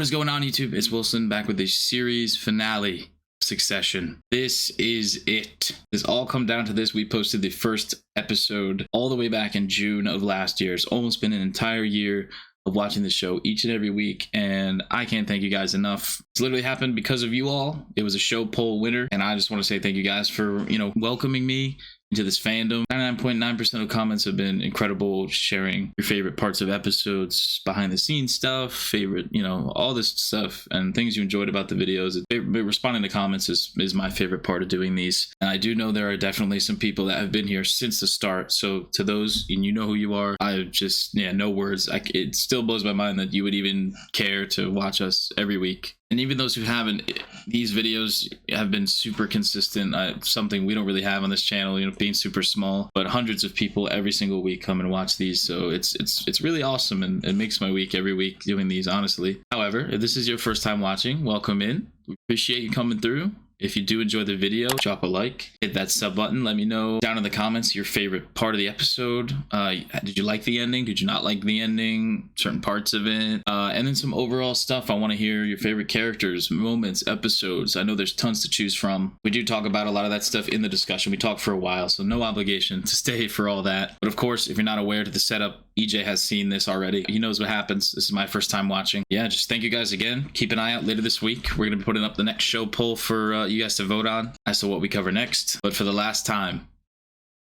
What is going on, YouTube? It's Wilson back with the series finale, Succession. This is it. This all come down to this. We posted the first episode all the way back in June of last year. It's almost been an entire year of watching the show each and every week, and I can't thank you guys enough. It's literally happened because of you all. It was a show poll winner, and I just want to say thank you guys for, welcoming me into this fandom. 99.9% of comments have been incredible, sharing your favorite parts of episodes, behind the scenes stuff, favorite, all this stuff and things you enjoyed about the videos. Responding to comments is my favorite part of doing these. And I do know there are definitely some people that have been here since the start. So to those, and you know who you are, I just, no words. It still blows my mind that you would even care to watch us every week. And even those who haven't, these videos have been super consistent. Something we don't really have on this channel, being super small, but hundreds of people every single week come and watch these. So it's really awesome, and it makes my week every week doing these, honestly. However, if this is your first time watching, welcome in. We appreciate you coming through. If you do enjoy the video, drop a like, hit that sub button. Let me know down in the comments your favorite part of the episode. Did you like the ending? Did you not like the ending? Certain parts of it. And then some overall stuff. I want to hear your favorite characters, moments, episodes. I know there's tons to choose from. We do talk about a lot of that stuff in the discussion. We talked for a while, so no obligation to stay for all that. But of course, if you're not aware to the setup, EJ has seen this already. He knows what happens. This is my first time watching. Yeah, just thank you guys again. Keep an eye out later this week. We're going to be putting up the next show poll for you guys to vote on as to what we cover next. But for the last time,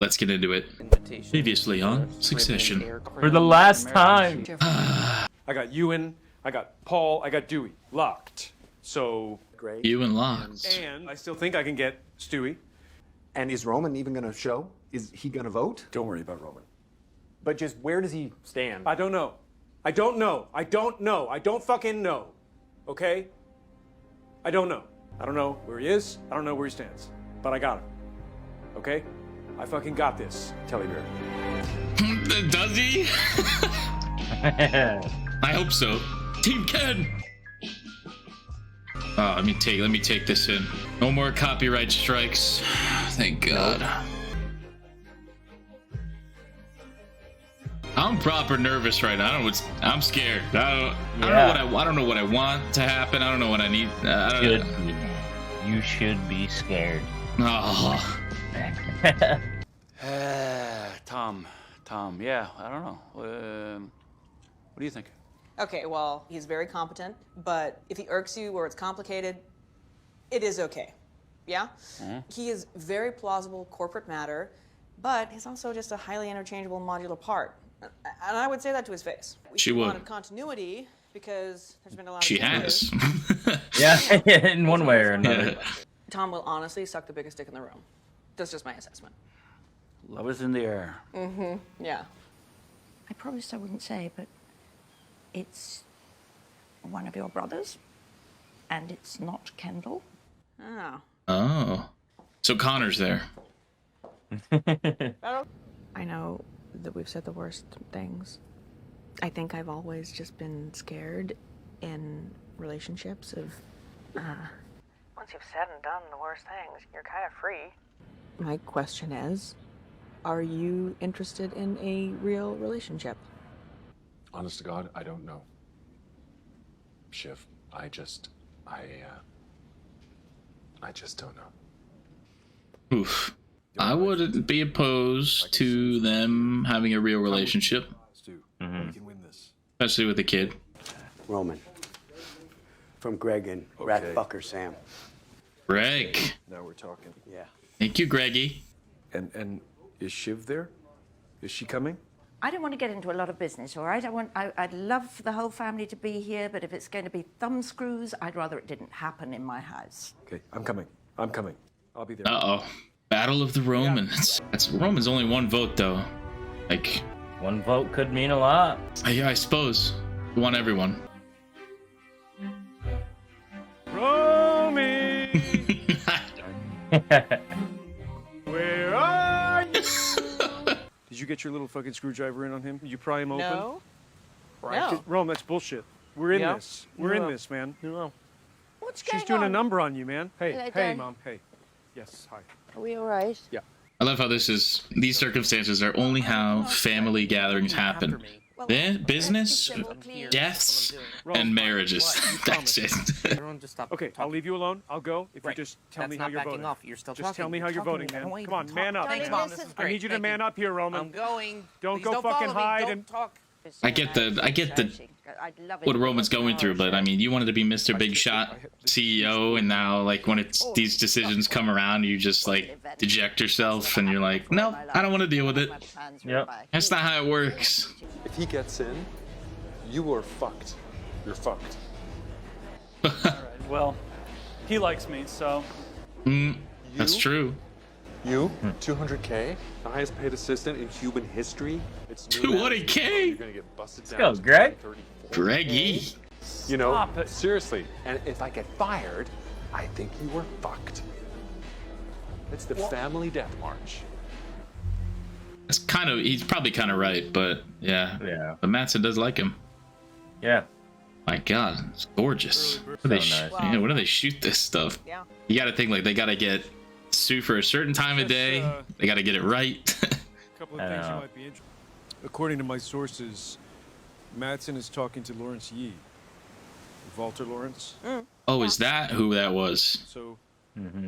let's get into it. Previously on Succession. For the last time. I got Ewan, I got Paul, I got Dewey. Locked. So, great. Ewan locked. And I still think I can get Stewie. And is Roman even going to show? Is he going to vote? Don't worry about Roman. But just where does he stand? I don't know. I don't know. I don't know. I don't fucking know. Okay? I don't know. I don't know where he is. I don't know where he stands. But I got him. Okay? I fucking got this, Telly Bear. Does he? I hope so. Team Ken! Let me take this in. No more copyright strikes. Thank God. I'm proper nervous right now. I'm scared. I don't know what I want to happen. I don't know what I need. You should be scared. Oh. Tom. Yeah, I don't know. What do you think? Okay, well, he's very competent, but if he irks you or it's complicated, it is okay. Yeah? Mm-hmm. He is very plausible corporate matter, but he's also just a highly interchangeable modular part. And I would say that to his face. She would. Wanted continuity because there's been a lot of She changes. has. Yeah, in one way or another. Yeah. Tom will honestly suck the biggest dick in the room. That's just my assessment. Love is in the air. Mm-hmm. Yeah. I promised I wouldn't say, but it's one of your brothers, and it's not Kendall. Oh. Oh. So Connor's there. I know that we've said the worst things. I think I've always just been scared in relationships of, once you've said and done the worst things, you're kind of free. My question is, are you interested in a real relationship? Honest to God, I don't know. Shiv, I just don't know. Oof. I wouldn't be opposed to them having a real relationship. We can win this. Especially with a kid. Roman. From Greg and Rat Fucker Sam. Greg. Now we're talking. Yeah. Thank you, Greggy. And is Shiv there? Is she coming? I don't want to get into a lot of business, all right? I'd love for the whole family to be here, but if it's going to be thumbscrews, I'd rather it didn't happen in my house. Okay, I'm coming. I'll be there. Uh-oh. Battle of the Romans. That's Roman's only one vote, though. Like, One vote could mean a lot. yeah, I suppose. We want everyone. Romy! Where are you? Did you get your little fucking screwdriver in on him? Did you pry him open? No. Right. No. Rome, that's bullshit. We're in Yeah. this. We're in this, man. What's going She's doing on? a number on you, man. Hello, Hey, Dad. Mom. Hey. Yes, hi. Are we all right? Yeah. I love how these circumstances are only how family gatherings happen. Business, deaths, and marriages. That's it. Everyone just stop. Okay, I'll leave you alone. I'll go if you just tell me how you're voting. You're still just tell me how you're voting, man. Come on, man up. Thanks, man. Mom. This is I great. need you to man up here, Roman. I'm going. Don't Please go fucking follow me. hide Don't and talk. I get the what Roman's going through, but I mean, you wanted to be Mr. Big Shot CEO, and now like when it's these decisions come around, you just like deject yourself, and you're like, no, I don't want to deal with it. Yep. That's not how it works. If he gets in, you are fucked. You're fucked. Well, he likes me, so. That's true. You, 200K, the highest paid assistant in human history. It's 200K? You're gonna get busted down. Let's go, Greg. Greggy. You know, Stop it. seriously. And if I get fired, I think you were fucked. It's the family death march. That's kind of, he's probably kind of right, but yeah. Yeah. But Mattson does like him. Yeah. My God, it's gorgeous. Where do they nice. where do they shoot this stuff? Yeah. You got to think like they got to get sued for a certain time of day. They got to get it right. a couple of things you might be interested. According to my sources, Mattson is talking to Lawrence Yee. Walter Lawrence. Oh, is that who that was? So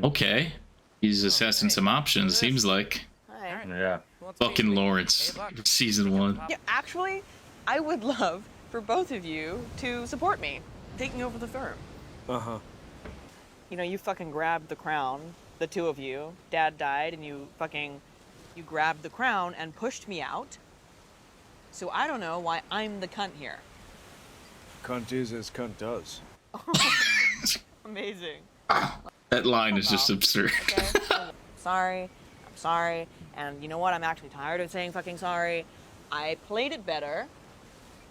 Okay. He's assessing some options, seems like. Hi. Yeah. Fucking Lawrence. Season 1. Yeah, actually, I would love for both of you to support me taking over the firm. uh-huh. You know, you fucking grabbed the crown, the two of you. Dad died, and you grabbed the crown and pushed me out. So I don't know why I'm the cunt here. Cunt is as cunt does. Amazing. That line is just absurd. Okay? I'm sorry, and you know what? I'm actually tired of saying fucking sorry. I played it better,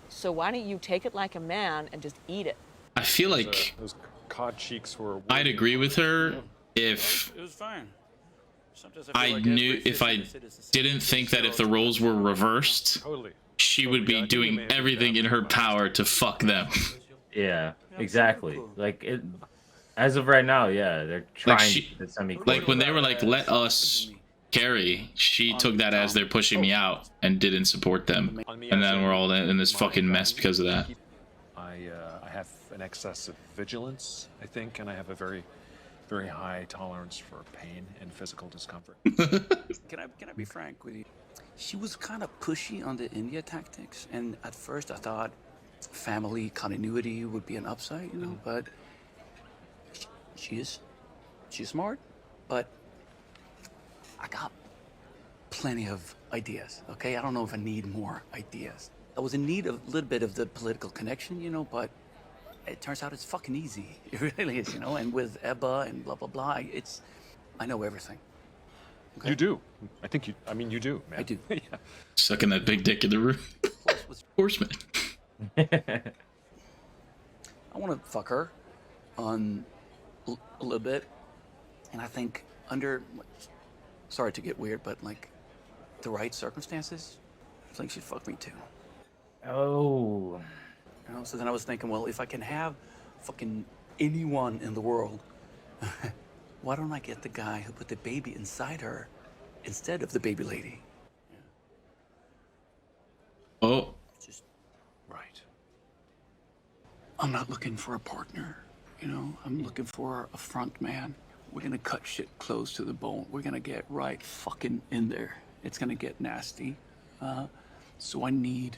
so why don't you take it like a man and just eat it? I feel like Those cod cheeks were. I'd agree with her if It was fine. Sometimes I feel like knew, every if I 15 minutes it's the same didn't think that if the roles were reversed, Totally. she would be doing everything in her power to fuck them. Yeah. Exactly. Like it. As of right now, yeah, they're trying to semi. Like when they were like, "Let us carry," she took that as they're pushing me out and didn't support them, and then we're all in this fucking mess because of that. I have an excess of vigilance, I think, and I have a very, very high tolerance for pain and physical discomfort. Can I be frank with you? She was kind of pushy on the India tactics, and at first I thought family continuity would be an upside, you know, but she's smart, but I got plenty of ideas, okay? I don't know if I need more ideas. I was in need of a little bit of the political connection, you know, but it turns out it's fucking easy. It really is, you know, and with Ebba and blah, blah, blah, I know everything. Okay? You do. I think you do, man. I do. Yeah. Sucking that big dick in the room. Horseman. I want to fuck her on a little bit, and I think under, sorry to get weird, but like the right circumstances, I think she'd fuck me too. Oh. You know, so then I was thinking, well, if I can have fucking anyone in the world, why don't I get the guy who put the baby inside her instead of the baby lady? Oh. Just right. I'm not looking for a partner, you know. I'm looking for a front man. We're gonna cut shit close to the bone. We're gonna get right fucking in there. It's gonna get nasty. So I need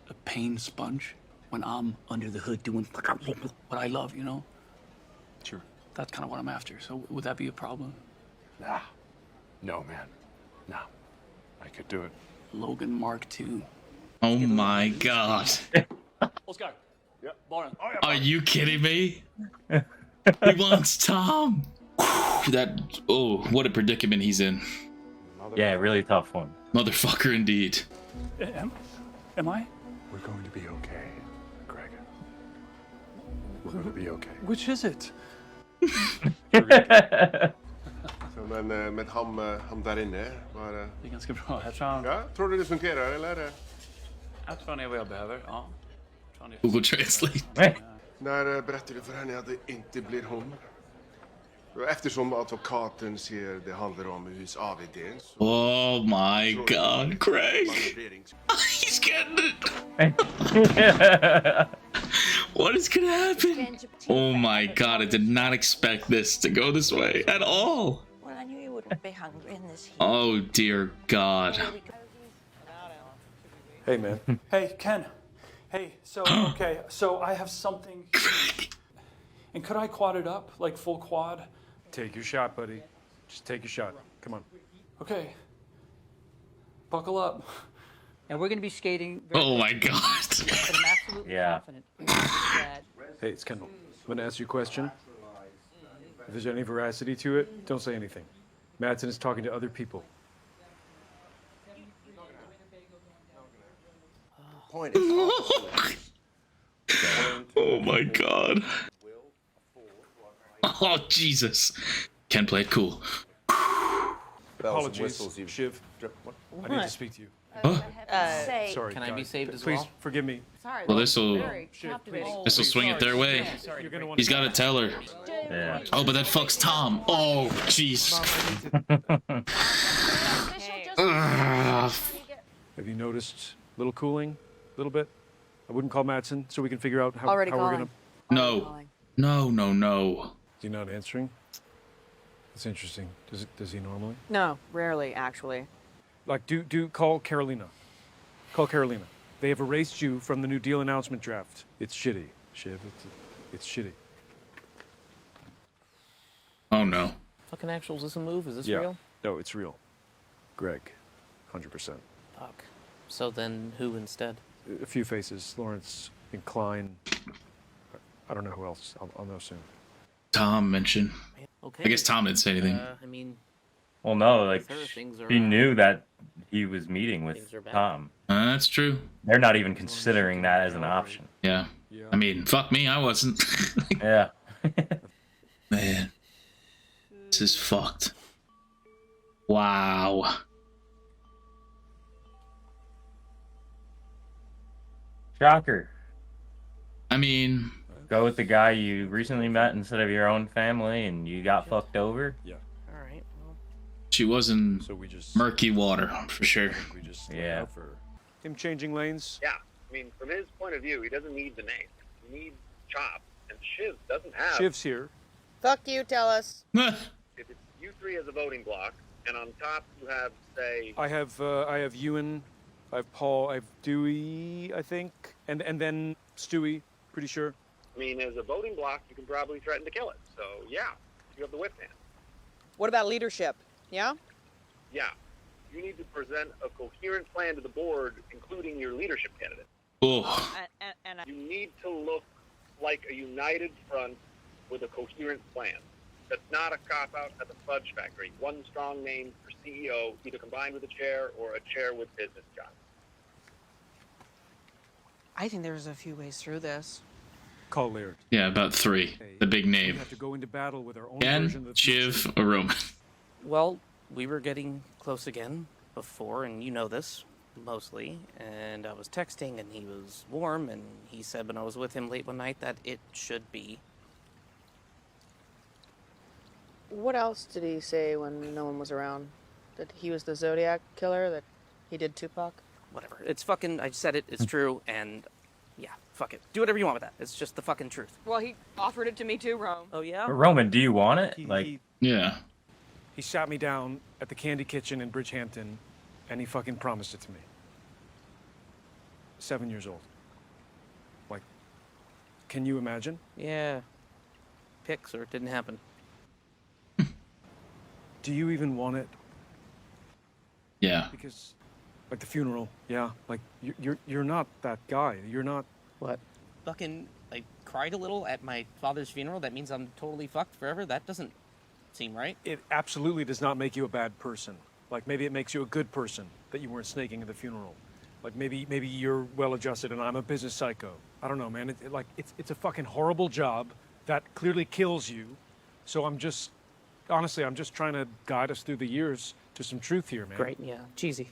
a pain sponge when I'm under the hood doing what I love, you know? Sure. That's kind of what I'm after. So would that be a problem? Nah. No, man. No. I could do it. Logan Mark II. Oh my God. Oscar. Yeah. Barn. Are you kidding me? He wants Tom. What a predicament he's in. Yeah, really tough one. Motherfucker indeed. Am I? We're going to be okay, Greg. We're going to be okay. Which is it? Men med ham där inne var Det är ganska bra. Jag tror han... Ja, tror du det fungerar eller? Jag tror han är vad jag behöver. Ja. Google Translate. När berättade du för henne att det inte blir hon? Eftersom advokaten ser det handlar om hus-AVD. Oh my God, Craig. He's getting it. What is gonna happen? Oh my god, I did not expect this to go this way at all. Well, I knew you wouldn't be hungry in this heat. Oh dear god. Hey, man. Hey, Ken. Hey, so, okay, so I have something. And could I quad it up, like full quad? Take your shot, buddy. Just take your shot. Come on. Okay. Buckle up. And we're going to be skating. Oh my god. But I'm absolutely confident that Hey, it's Kendall. I'm gonna ask you a question. If there's any veracity to it, don't say anything. Madsen is talking to other people. Oh my god. Oh Jesus. Ken played cool. Apologies, Shiv. I need to speak to you. Huh? Sorry. Can I be guys. saved as Please well? forgive me. Well, this'll swing it their way. He's gotta tell her. Yeah. Oh, but that fucks Tom. Oh, jeez. Have you noticed a little cooling? A little bit? I wouldn't call Madsen so we can figure out how, Already how we're gonna... No. No, no, no. Is he not answering? That's interesting. Does he normally? No, rarely, actually. Like, do call Carolina. Call Carolina. They have erased you from the new deal announcement draft. It's shitty, Shiv. It's shitty. Oh no. fucking actual, is this a move? Is this Yeah. real? No, it's real. Greg, 100%. Fuck. So then who instead? A few faces. Lawrence and Klein. I don't know who else. I'll know soon. Tom mentioned. Okay. I guess Tom didn't say anything. I mean, Well, no, like Sir, things are, he knew that he was meeting with things are bad. Tom. That's true. They're not even considering that as an option. Yeah. I mean, fuck me, I wasn't. Yeah. Man. This is fucked. Wow. Shocker. I mean, go with the guy you recently met instead of your own family, and you got fucked over. Yeah. All right. Well, she was in murky water for sure. Yeah. Him changing lanes. Yeah, I mean, from his point of view, he doesn't need the name. He needs Chop, and Shiv doesn't have. Shiv's here. Fuck you, tell us. If it's you three as a voting block, and on top you have, say, I have Ewan, I have Paul, I have Dewey, I think, and then Stewie, pretty sure. I mean, as a voting block, you can probably threaten to kill it. So yeah, you have the whip hand. What about leadership? Yeah? Yeah, you need to present a coherent plan to the board, including your leadership candidate. Oh. And You need to look like a united front with a coherent plan. That's not a cop-out at the fudge factory. One strong name for CEO, either combined with a chair or a chair with business jobs. I think there's a few ways through this. Call Laird. Yeah, about 3. The big We name. have to go into battle with our own version Ken, of the Shiv, or Roman. well, we were getting close again before, and you know this, mostly. And I was texting, and he was warm, and he said when I was with him late one night that it should be. What else did he say when no one was around? That he was the Zodiac killer? That he did Tupac? Whatever. It's fucking, I said it, it's true, and yeah, fuck it. Do whatever you want with that. It's just the fucking truth. Well, he offered it to me too, Rome. Oh, yeah? But Roman, do you want it? Yeah. He sat me down at the Candy Kitchen in Bridgehampton, and he fucking promised it to me. 7 years old. Like, can you imagine? Yeah. Pics, or it didn't happen. Do you even want it? Yeah. Because, like the funeral, yeah. Like you're not that guy. You're not. What? Fucking, I cried a little at my father's funeral. That means I'm totally fucked forever? That doesn't seem right. It absolutely does not make you a bad person. Like maybe it makes you a good person that you weren't snaking at the funeral. Like maybe you're well adjusted and I'm a business psycho. I don't know, man. It's a fucking horrible job that clearly kills you. So I'm just trying to guide us through the years to some truth here, man. Great, yeah. Cheesy.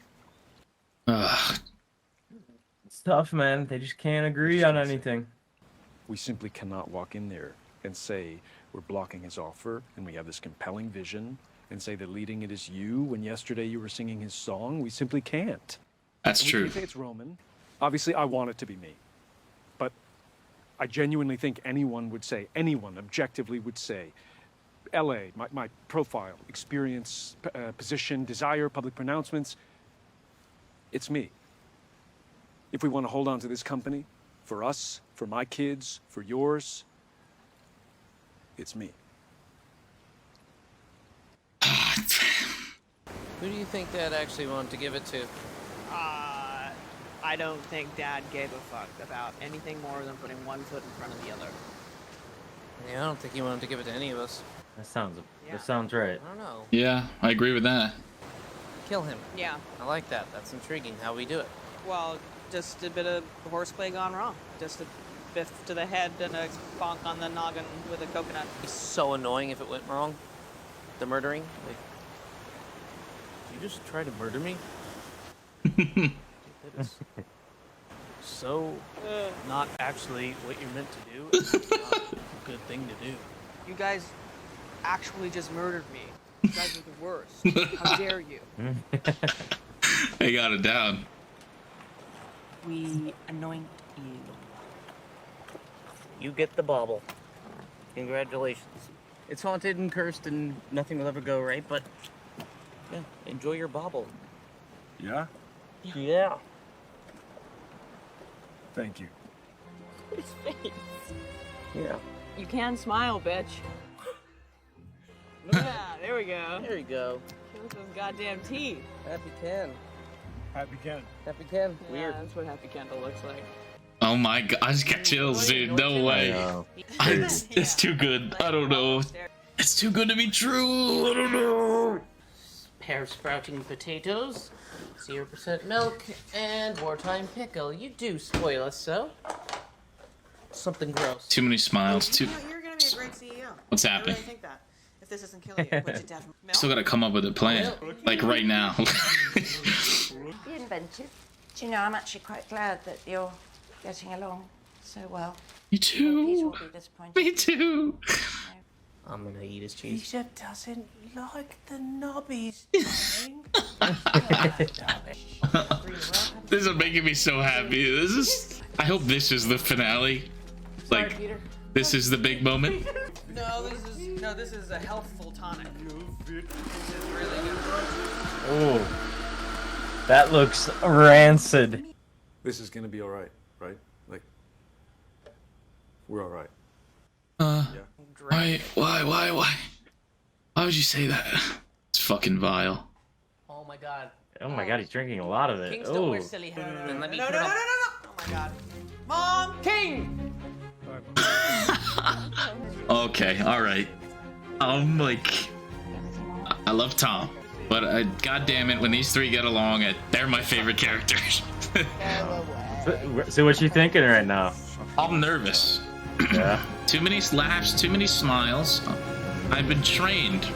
It's tough, man. They just can't agree on anything. We simply cannot walk in there and say we're blocking his offer and we have this compelling vision and say that leading it is you when yesterday you were singing his song. We simply can't. That's We true. can say it's Roman. Obviously, I want it to be me. But I genuinely think anyone objectively would say, LA, my profile, experience, position, desire, public pronouncements, it's me. If we want to hold on to this company, for us, for my kids, for yours, it's me. Who do you think Dad actually wanted to give it to? I don't think Dad gave a fuck about anything more than putting one foot in front of the other. Yeah, I don't think he wanted to give it to any of us. That sounds right. I don't know. Yeah, I agree with that. Kill him. Yeah. I like that. That's intriguing. How we do it. Well, just a bit of horseplay gone wrong. Just a biff to the head and a bonk on the noggin with a coconut. It's so annoying if it went wrong. The murdering. Like, did you just try to murder me? It is so not actually what you're meant to do. It's not a good thing to do. You guys actually just murdered me. You guys are the worst. How dare you? I got it down. We anoint you. You get the bauble. Congratulations. It's haunted and cursed and nothing will ever go right, but yeah, enjoy your bauble. Yeah? Yeah. Thank you. His face. Yeah. You can smile, bitch. Yeah, there we go. There you go. Look at those goddamn teeth. Happy Ken. Happy Ken. Happy Ken. Yeah, Weird. that's what Happy Kendall looks like. Oh my god, I just got chills, dude. No way. It's too good. I don't know. It's too good to be true. I don't know. Pair of sprouting potatoes, 0% milk, and wartime pickle. You do spoil us so. Something gross. Too many smiles. Too. You're gonna be a great CEO. What's I happening? really think that. If this isn't killing you, would you definitely? Still gotta come up with a plan. Like right now. Be inventive. Do you know, I'm actually quite glad that you're getting along so well. Me Peter too. will be disappointed. Me too. I'm gonna eat his cheese. Peter doesn't like the knobbies, This is making me so happy. This is. I hope this is the finale. Like, this is the big moment. No, this is a healthful tonic. This is really good. Oh, that looks rancid. This is gonna be all right, right? Like, we're all right. Why? Why would you say that? It's fucking vile. Oh my god. Oh my god, he's drinking a lot of it. Kings don't Oh. wear silly hair. Then let me No. put up. Oh my god. Mom, King. Okay, all right. Like, I love Tom, but god damn it, when these three get along, they're my favorite characters. So what you thinking right now? I'm nervous. Yeah. Too many laughs, too many smiles. I've been trained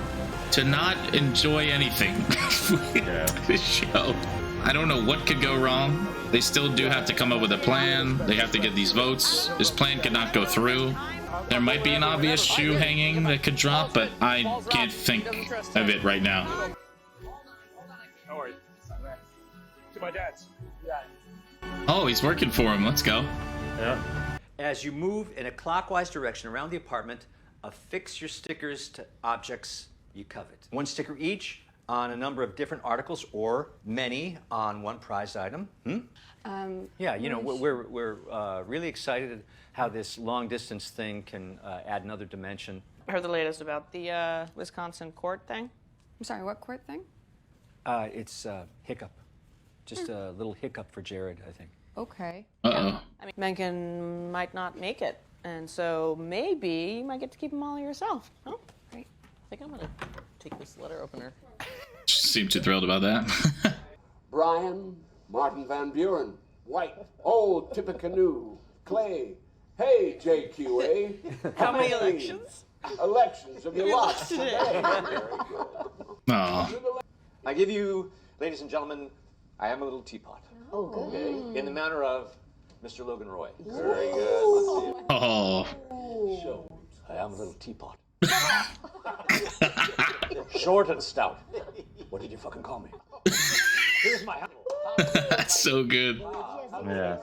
to not enjoy anything with this show. I don't know what could go wrong. They still do have to come up with a plan. They have to get these votes. This plan could not go through. There might be an obvious shoe hanging that could drop, but I can't think of it right now. How are you? To my dad's. Oh, he's working for him. Let's go. Yeah. As you move in a clockwise direction around the apartment, affix your stickers to objects you covet. One sticker each on a number of different articles, or many on one prize item. Yeah, you know, we're really excited how this long distance thing can add another dimension. I heard the latest about the Wisconsin court thing. I'm sorry, what court thing? It's hiccup. Just a little hiccup for Jared, I think. Okay. Uh-oh. I mean, Mencken might not make it, and so maybe you might get to keep them all yourself. Oh, great. I think I'm gonna take this letter opener. Seem too thrilled about that. Brian, Martin Van Buren, White, Old Tippecanoe, Clay. Hey, JQA. How many elections? Elections have you lost today? Oh. I give you, ladies and gentlemen, I am a little teapot. Oh, good. Okay, in the manner of Mr. Logan Roy. Very good. Oh. I am a little teapot. Short and stout. What did you fucking call me? Here's my handle. That's so good. Yeah.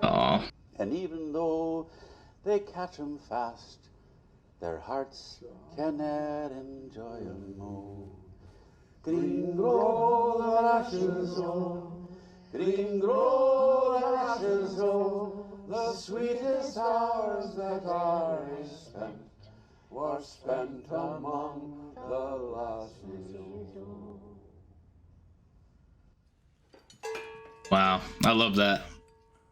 Aw. And even though they catch 'em fast, their hearts cannot enjoy 'em more. Green grow the ashes, oh, green grow the ashes, oh, the sweetest hours that are spent were spent among the lasses. Wow, I love that.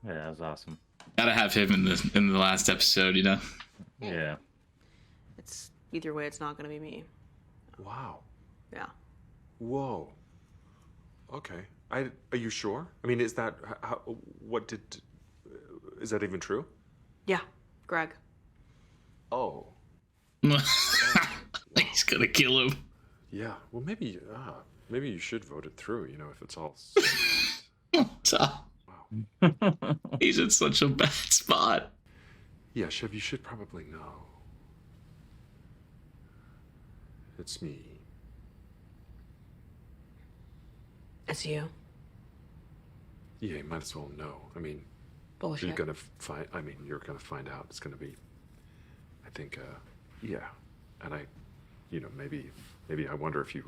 Yeah, that was awesome. Gotta have him in the last episode, you know? Yeah. It's either way, it's not gonna be me. Wow. Yeah. Whoa. Okay. Are you sure? I mean, is that is that even true? Yeah, Greg. Oh. He's gonna kill him. Yeah. Well, maybe you should vote it through. You know, if it's all. Tom. He's in such a bad spot. Yeah, Shiv, you should probably know. It's me. It's you. Yeah, you might as well know. I mean, Bullshit. you're gonna find. I mean, you're gonna find out. It's gonna be. I think. Yeah, and maybe I wonder if it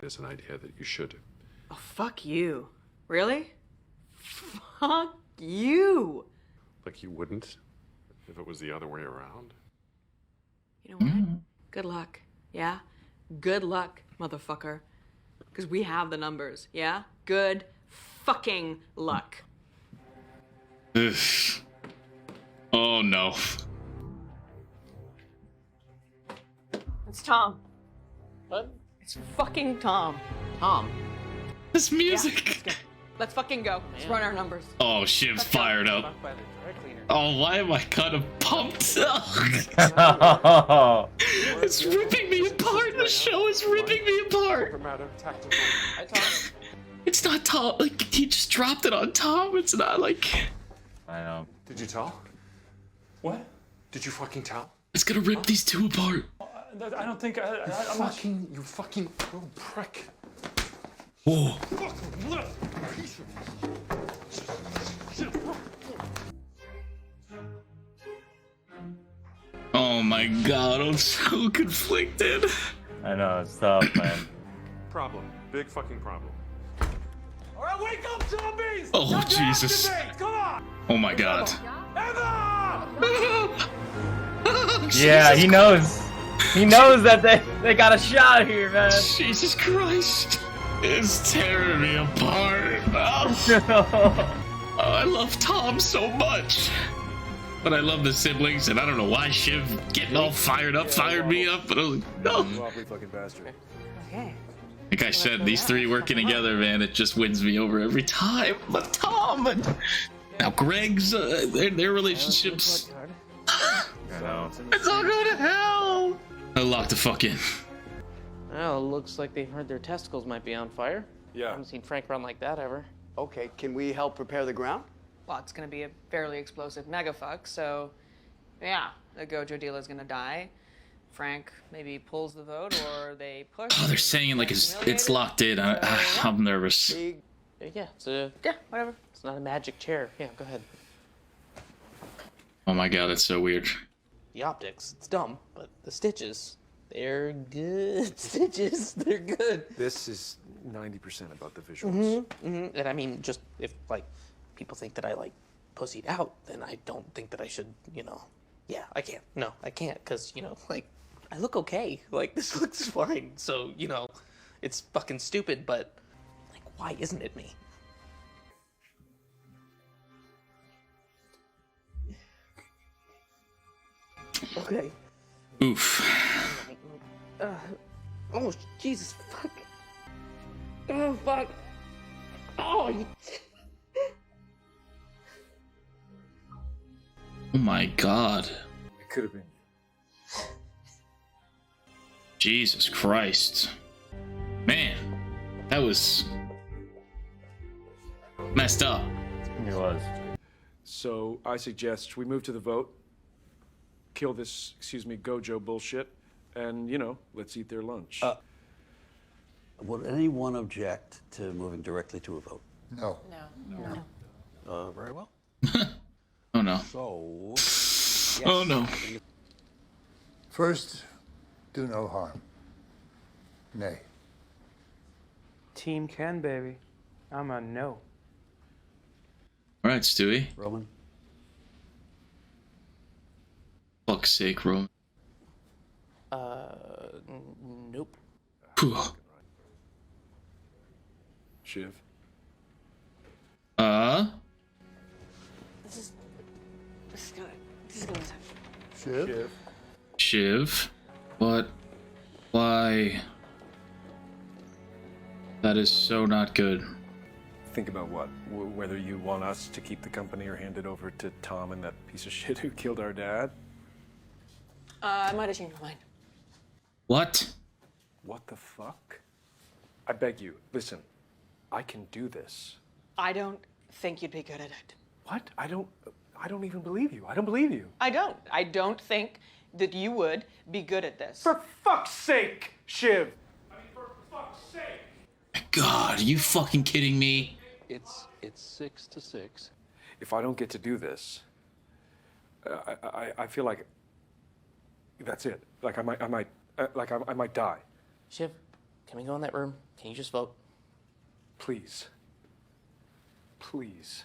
is an idea that you should. Oh, fuck you. Really? Fuck you. Like you wouldn't, if it was the other way around. You know what? Good luck. Yeah? Good luck, motherfucker. Because we have the numbers. Yeah? Good fucking luck. Ugh. Oh no. It's Tom. What? It's fucking Tom. Tom. This music. Yeah, let's go. Let's fucking go. Let's run our numbers. Oh, Shiv's fired up. Oh, why am I kind of pumped? It's ripping me apart. The show is ripping me apart. It's not Tom. Like, he just dropped it on Tom. It's not like. I know. Did you tell? What? Did you fucking tell? It's gonna rip these two apart. I don't think I'm not. You fucking little prick. Whoa. Oh my god, I'm so conflicted. I know, it's tough, man. Problem. Big fucking problem. All right, wake up, zombies! Oh, Time to Jesus. activate! Come on! Oh my god. Yeah, he knows. He knows that they got a shot here, man. Jesus Christ. It's tearing me apart. Oh. Oh, I love Tom so much. But I love the siblings, and I don't know why Shiv getting all fired up fired me up, but I was like, no. fucking bastard. Okay. Like I said, these three working together, man, it just wins me over every time. But Tom and now Greg's, their relationships. I know. It's all going to hell. I locked the fuck in. Well, it looks like they've heard their testicles might be on fire. Yeah. I haven't seen Frank run like that ever. Okay, can we help prepare the ground? Well, it's gonna be a fairly explosive mega fuck, so yeah, the Gojo dealer is gonna die. Frank maybe pulls the vote, or they push. Oh, they're saying it like it's locked in. I'm nervous. Yeah, whatever. It's not a magic chair. Yeah, go ahead. Oh my god, that's so weird. The optics, it's dumb, but the stitches, they're good stitches. They're good. This is 90% about the visuals. And I mean, just if like people think that I like pussied out, then I don't think that I should, yeah, I can't. No, I can't, because, like, I look okay. Like, this looks fine. So, it's fucking stupid, but, like, why isn't it me? Okay. Oof. Oh, Jesus, fuck. Oh, fuck. Oh, you... Oh my god. It could have been. Jesus Christ. Man, that was messed up. It was. So I suggest we move to the vote, kill this, Gojo bullshit, and, let's eat their lunch. Would anyone object to moving directly to a vote? No. No. Very well. Oh no. So. Oh no. First, do no harm. Nay. Team Ken, baby. I'm a no. All right, Stewie. Roman. Fuck's sake, Roman. Nope. Shiv. This is gonna Shiv? Shiv? What? Why? That is so not good. Think about what? Whether you want us to keep the company or hand it over to Tom and that piece of shit who killed our dad? I might have changed my mind. What? What the fuck? I beg you, listen, I can do this. I don't think you'd be good at it. What? I don't even believe you. I don't believe you. I don't think that you would be good at this. For fuck's sake, Shiv! God, are you fucking kidding me? It's 6-6. If I don't get to do this, I feel like that's it. Like I might die. Shiv, can we go in that room? Can you just vote? Please. Please.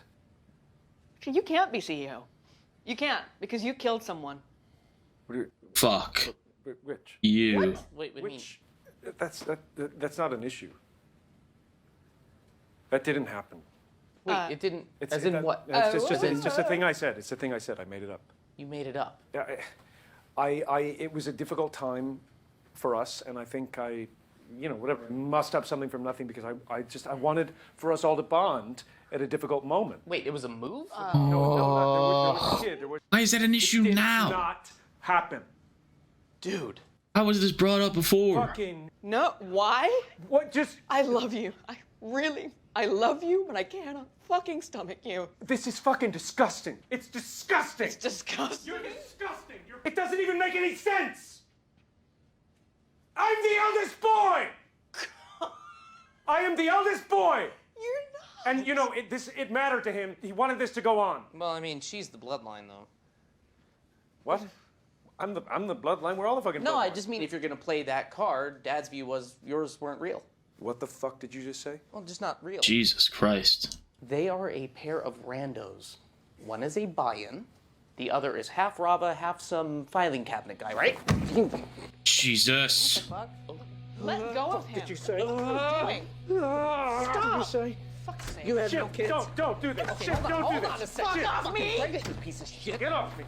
You can't be CEO. You can't, because you killed someone. What do you, Fuck. Rich. You. What? Wait, Which? That's not an issue. That didn't happen. Wait, it didn't. As in that- what? It's just a thing I said. It's a thing I said. I made it up. You made it up. Yeah, it was a difficult time for us, and I think whatever, mussed up something from nothing because I wanted for us all to bond at a difficult moment. Wait, it was a move? Why is that an issue now? Not happen. Dude. How was this brought up before? Fucking No, why? What? Just I love you. I love you, but I cannot fucking stomach you. This is fucking disgusting. It's disgusting. It's disgusting. You're disgusting. It doesn't even make any sense. I'm the eldest boy. I am the eldest boy. You're not. And it mattered to him. He wanted this to go on. Well, I mean, she's the bloodline, though. What? I'm the bloodline. We're all the fucking. No, bloodline. I just mean if you're gonna play that card, Dad's view was yours weren't real. What the fuck did you just say? Well, just not real. Jesus Christ. They are a pair of randos. One is a buy-in, the other is half Rava, half some filing cabinet guy, right? Jesus. Let go of him. Did you say? What are you doing? Stop. Did you say? Fuck's sake. You have Shit, no kids. Don't do this. Okay, Shit, hold don't on do a this. second. Shit. Fuck off me. Break it, you piece of shit. Get off me.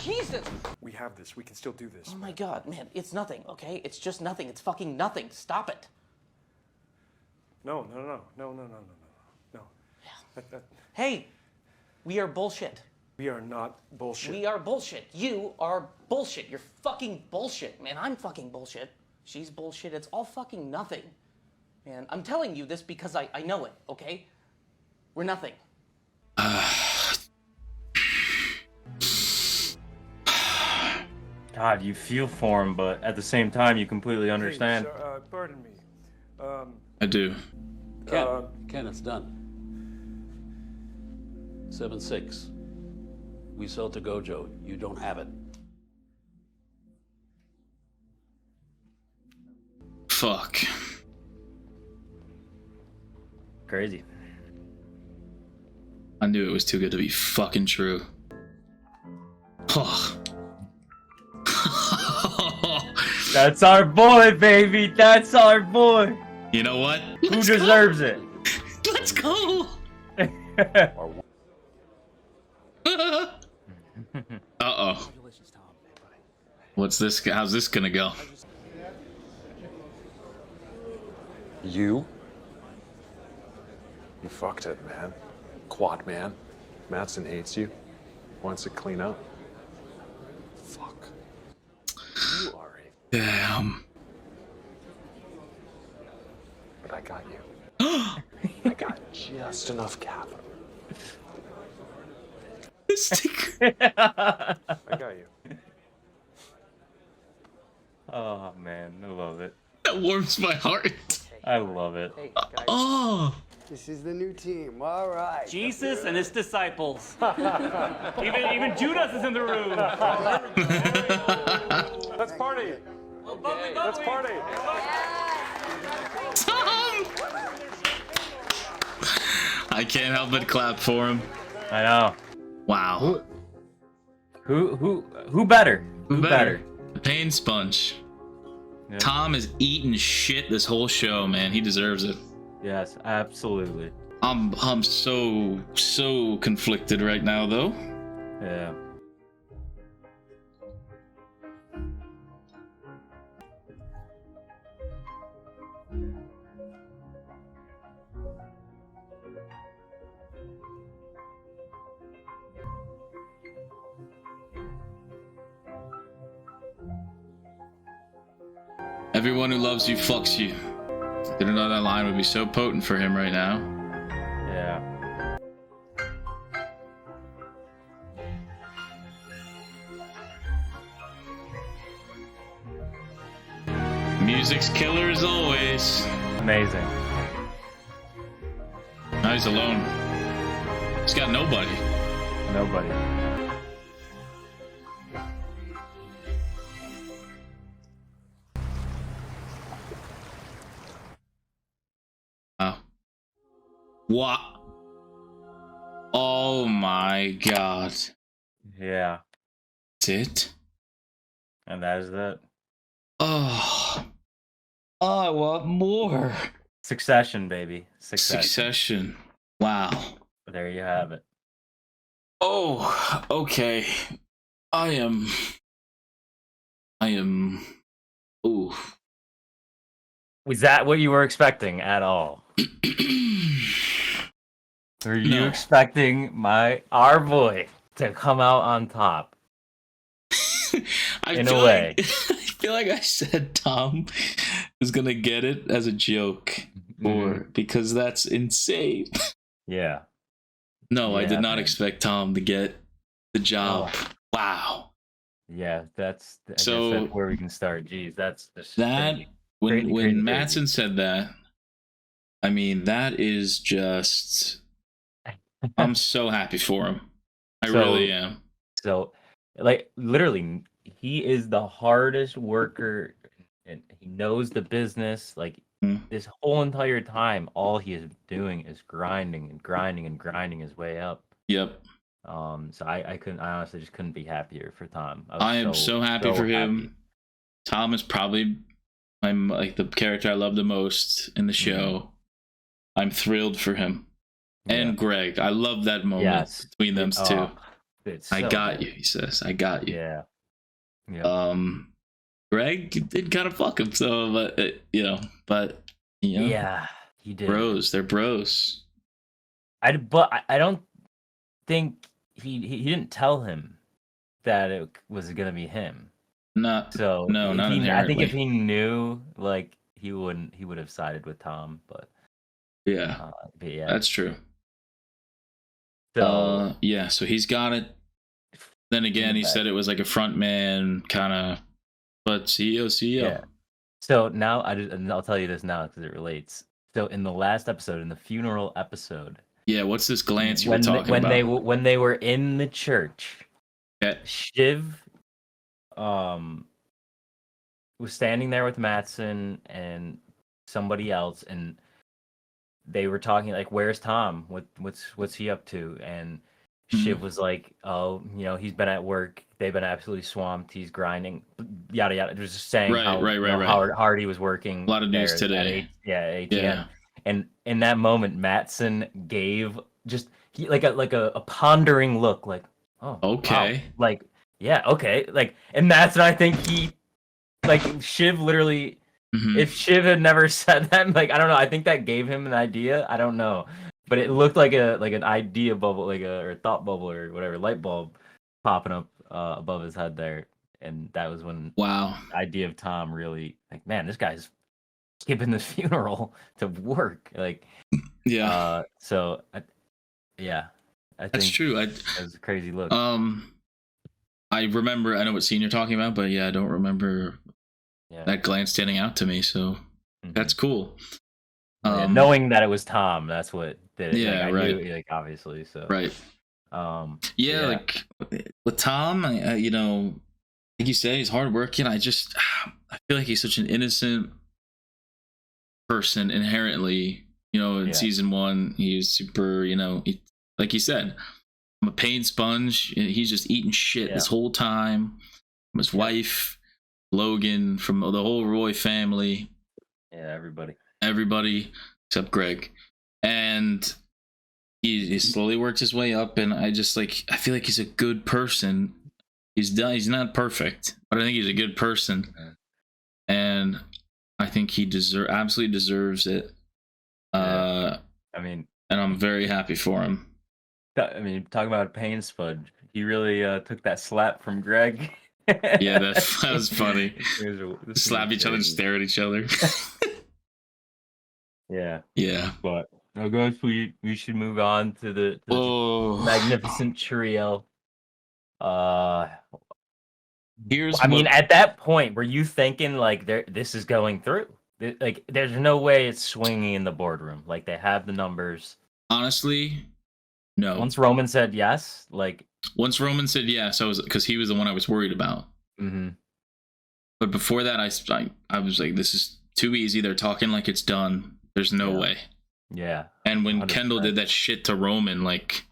Jesus. We have this. We can still do this. Oh my god, man, it's nothing, okay? It's just nothing. It's fucking nothing. Stop it. No. Hey, we are bullshit. We are not bullshit. We are bullshit. You are bullshit. You're fucking bullshit, man. I'm fucking bullshit. She's bullshit. It's all fucking nothing. Man, I'm telling you this because I know it, okay? We're nothing. God, you feel for him, but at the same time, you completely understand. Hey, sir, pardon me. I do. Ken, it's done. 7-6. We sell to Gojo. You don't have it. Fuck. Crazy. I knew it was too good to be fucking true. Oh. That's our boy, baby. That's our boy. You know what? Who deserves it? Let's go. Uh-oh. What's this? How's this gonna go? You fucked it, man. Quad man. Madsen hates you. Wants to clean up. Fuck. You are a... Damn. But I got you. I got just enough capital. I got you. Oh man, I love it. That warms my heart. I love it. Oh. This is the new team. All right. Jesus and his disciples. even Judas is in the room. Let's party. Let's party. Tom! I can't help but clap for him. I know. Wow. Who better? Who better? The Pain Sponge. Yeah. Tom is eating shit this whole show, man. He deserves it. Yes, absolutely. I'm so conflicted right now, though. Yeah. Everyone who loves you fucks you. Didn't know that line would be so potent for him right now. Yeah. Music's killer as always. Amazing. Now he's alone. He's got nobody. Nobody. Wow. What? Oh my god. Yeah. That's it? And that is it. Oh. Oh, I want more. Succession, baby. Succession. Wow. There you have it. Oh, okay. I am. Ooh. Was that what you were expecting at all? Were you No. expecting our boy to come out on top? In a way. I feel like I said Tom is gonna get it as a joke, or because that's insane. Yeah. No, I Yeah, did not man. expect Tom to get the job. Wow. Yeah, that's I guess So- that's where we can start. Jeez, that's just That crazy. when Crazy, when crazy, Mattson said that, I mean that is just. I'm so happy for him. I So- really am. So, like, literally, he is the hardest worker, and he knows the business. Like, this whole entire time, all he is doing is grinding and grinding and grinding his way up. Yep. So I honestly just couldn't be happier for Tom. I am so happy for him. Tom is probably like the character I love the most in the show. I'm thrilled for him. And Greg. I love that moment Yes. between them two. Oh, it's I so got good. you, he says. I got you. Yeah. Yeah. Greg did kind of fuck him, so but Yeah, he did. Bros, they're bros. But I don't think he didn't tell him that it was gonna be him. Not So no, if not he, I think inherently. if he knew, like, he would have sided with Tom. But Yeah, yeah, that's true. So yeah, so he's got it. Then again, he said it was like a front man kind of, but CEO. Yeah. So now and I'll tell you this now because it relates. So in the last episode, in the funeral episode, Yeah, what's this glance you were when talking about? when they were in the church, Yeah. Shiv was standing there with Mattson and somebody else, and they were talking like, "Where's Tom? What's he up to?" And Shiv was like, "Oh, he's been at work. They've been absolutely swamped. He's grinding, yada yada." It was just saying Right, how right. hard he was working. A lot of news there at today. ATN. Yeah. And in that moment, Mattson gave just like a pondering look, like, "Oh, Okay. wow." Like, yeah, okay, like, and that's what I think Shiv literally. Mhm. If Shiv had never said that, like, I don't know, I think that gave him an idea. I don't know, but it looked like an idea bubble, or a thought bubble or whatever, light bulb popping up above his head there, and that was when Wow. the idea of Tom really, like, man, this guy's skipping the funeral to work, like, Yeah. so yeah, I That's think true. it was a crazy look. I know what scene you're talking about, but yeah, I don't remember that glance standing out to me. So that's cool. Knowing that it was Tom, that's what did it. Yeah, I right. knew, obviously. So Right. Yeah, like with Tom, you know, like you say, he's hardworking. I feel like he's such an innocent person inherently. You know, in season 1, he's super. You know, like you said, I'm a pain sponge. He's just eating shit this whole time. From his wife, Logan, from the whole Roy family. Yeah, everybody except Greg, and he slowly worked his way up. And I feel like he's a good person. He's not perfect, but I think he's a good person, and I think he absolutely deserves it. I mean, and I'm very happy for him. I mean, talking about a pain sponge, he really took that slap from Greg. Yeah, that was funny. Slap each other and stare at each other. Yeah. But I guess we should move on to the Magnificent Trio. I mean, at that point, were you thinking like this is going through? Like, there's no way it's swinging in the boardroom. Like, they have the numbers. Honestly, no. Once Roman said yes, once Roman said yes, because he was the one I was worried about. Mm-hmm. But before that, I was like, this is too easy. They're talking like it's done. There's no way. Yeah. And when 100%. Kendall did that shit to Roman, like,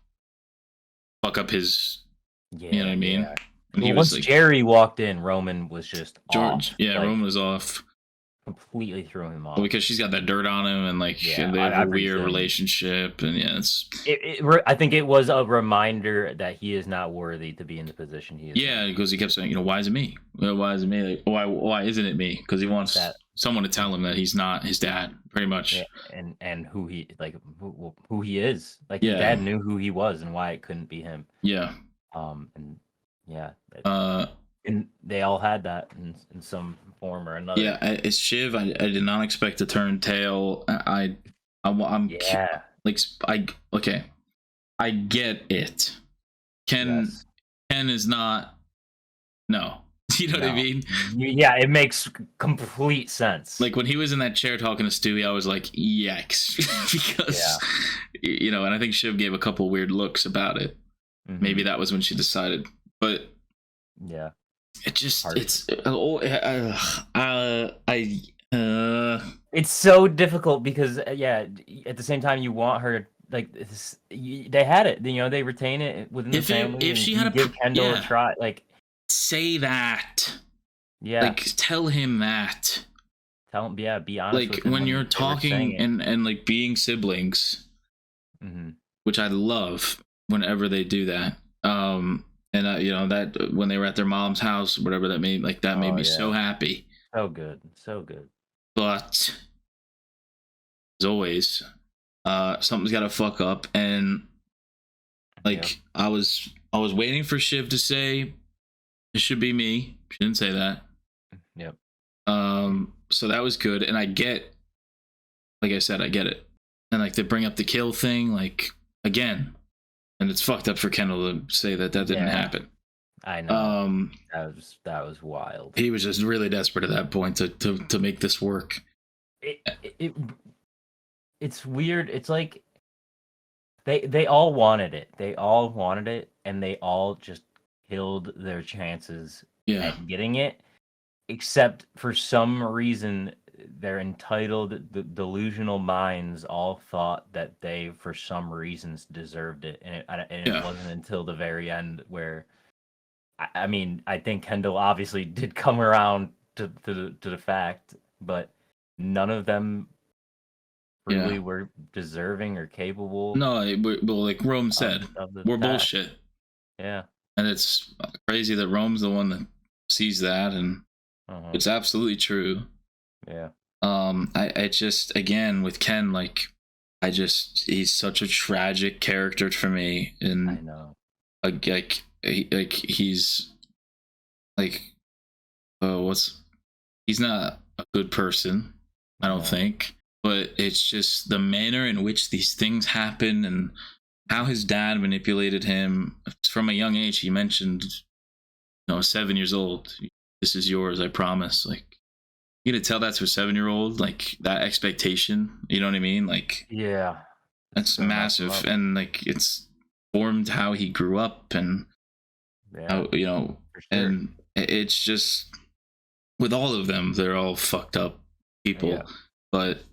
fuck up his, you know what I mean? Yeah. Well, once Jerry walked in, Roman was just off. Yeah, Roman was off. Completely threw him off. Well, because she's got that dirt on him, and they have a weird relationship, and I think it was a reminder that he is not worthy to be in the position he is. Yeah, because he kept saying, why is it me? Why is it me? Like, why isn't it me? Because he wants someone to tell him that he's not his dad, pretty much. Yeah, and who he who he is. Like, his dad knew who he was and why it couldn't be him. Yeah. And they all had that in some form or another. Yeah, it's Shiv. I did not expect to turn tail. I get it. Ken is not. No, you know what I mean? Yeah, it makes complete sense. Like, when he was in that chair talking to Stewie, I was like, yikes, because and I think Shiv gave a couple weird looks about it. Mm-hmm. Maybe that was when she decided, but it just it's so difficult because at the same time you want her like this, they had it, they retain it within the family. If she had give Kendall a try, like, say that, like, tell him that, be honest, like, with him when you're talking and like being siblings, which I love whenever they do that. And that when they were at their mom's house, whatever that made, like, that made me so happy. So good. But as always, something's got to fuck up, and like I was waiting for Shiv to say it should be me. She didn't say that. Yep. So that was good, and I get it, and like, they bring up the kill thing, like, again. And it's fucked up for Kendall to say that didn't happen. I know. That was wild. He was just really desperate at that point to make this work. It's weird. It's like they all wanted it. They all wanted it, and they all just killed their chances at getting it. Except for some reason, their entitled, delusional minds all thought that they, for some reasons, deserved it, and it wasn't until the very end where, I mean, I think Kendall obviously did come around to the fact, but none of them really were deserving or capable. No, well, like Rome said, we're bullshit. Yeah, and it's crazy that Rome's the one that sees that, and it's absolutely true. Yeah. I just, again, with Ken, like, he's such a tragic character for me, and I know, he's like, he's not a good person, I don't think, but it's just the manner in which these things happen and how his dad manipulated him from a young age. He mentioned, 7 years old, this is yours, I promise. Like, You to tell that to a 7-year-old, like that expectation. You know what I mean? Like, Yeah. that's So messed massive, up. and like it's formed how he grew up, and how, you know, and it's just with all of them, they're all fucked up people. Yeah. But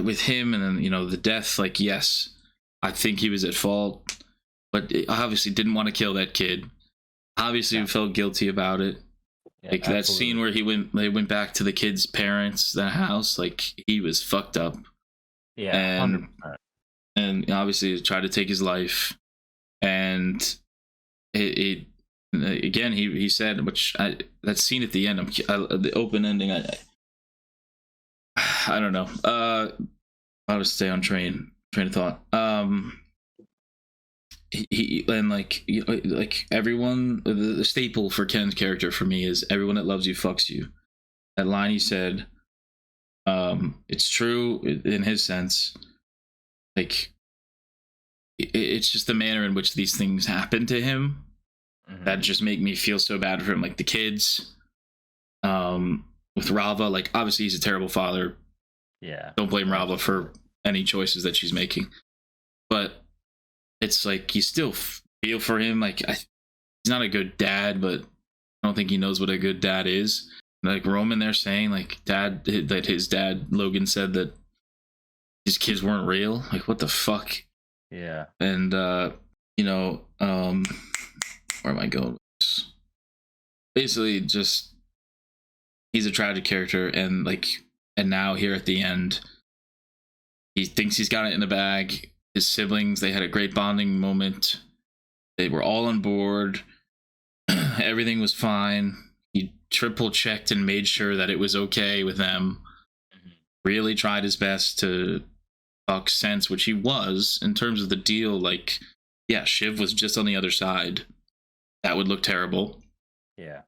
with him, and then, you know, the death, like, yes, I think he was at fault, but it obviously didn't want to kill that kid. Obviously felt guilty about it. Yeah, Like that absolutely. scene where they went back to the kid's parents, the house, like he was fucked up. Yeah, and 100%. and obviously he tried to take his life, and it again he said, which that scene at the end, the open ending, I don't know. I would stay on train of thought. He and like, you know, like everyone, the staple for Ken's character for me is everyone that loves you fucks you. That line he said, it's true in his sense. Like, it's just the manner in which these things happen to him that just make me feel so bad for him. Like the kids, with Rava, like obviously he's a terrible father. Yeah. Don't blame Rava for any choices that she's making, but it's like you still feel for him. Like he's not a good dad, but I don't think he knows what a good dad is. Like Roman, they're saying like that his dad Logan said that his kids weren't real. Like what the fuck? Yeah. And you know, where am I going with this? Basically, just he's a tragic character, and now here at the end, he thinks he's got it in the bag. His siblings, they had a great bonding moment. They were all on board. Everything was fine. He triple checked and made sure that it was okay with them. Really tried his best to talk sense, which he was in terms of the deal. Like, yeah, Shiv was just on the other side. That would look terrible. Yeah.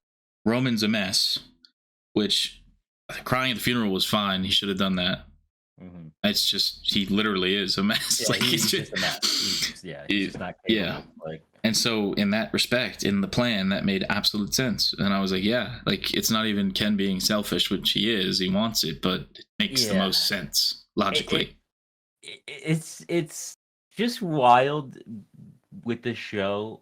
Roman's a mess, which crying at the funeral was fine. He should have done that. Mm-hmm. It's just, he literally is a mess. Yeah, Like he's just a mess. He's just not capable. Yeah. Like, and so in that respect, in the plan, that made absolute sense. And I was like, yeah, like it's not even Ken being selfish, which he is. He wants it, but it makes the Yeah. most sense logically. it's just wild with this show.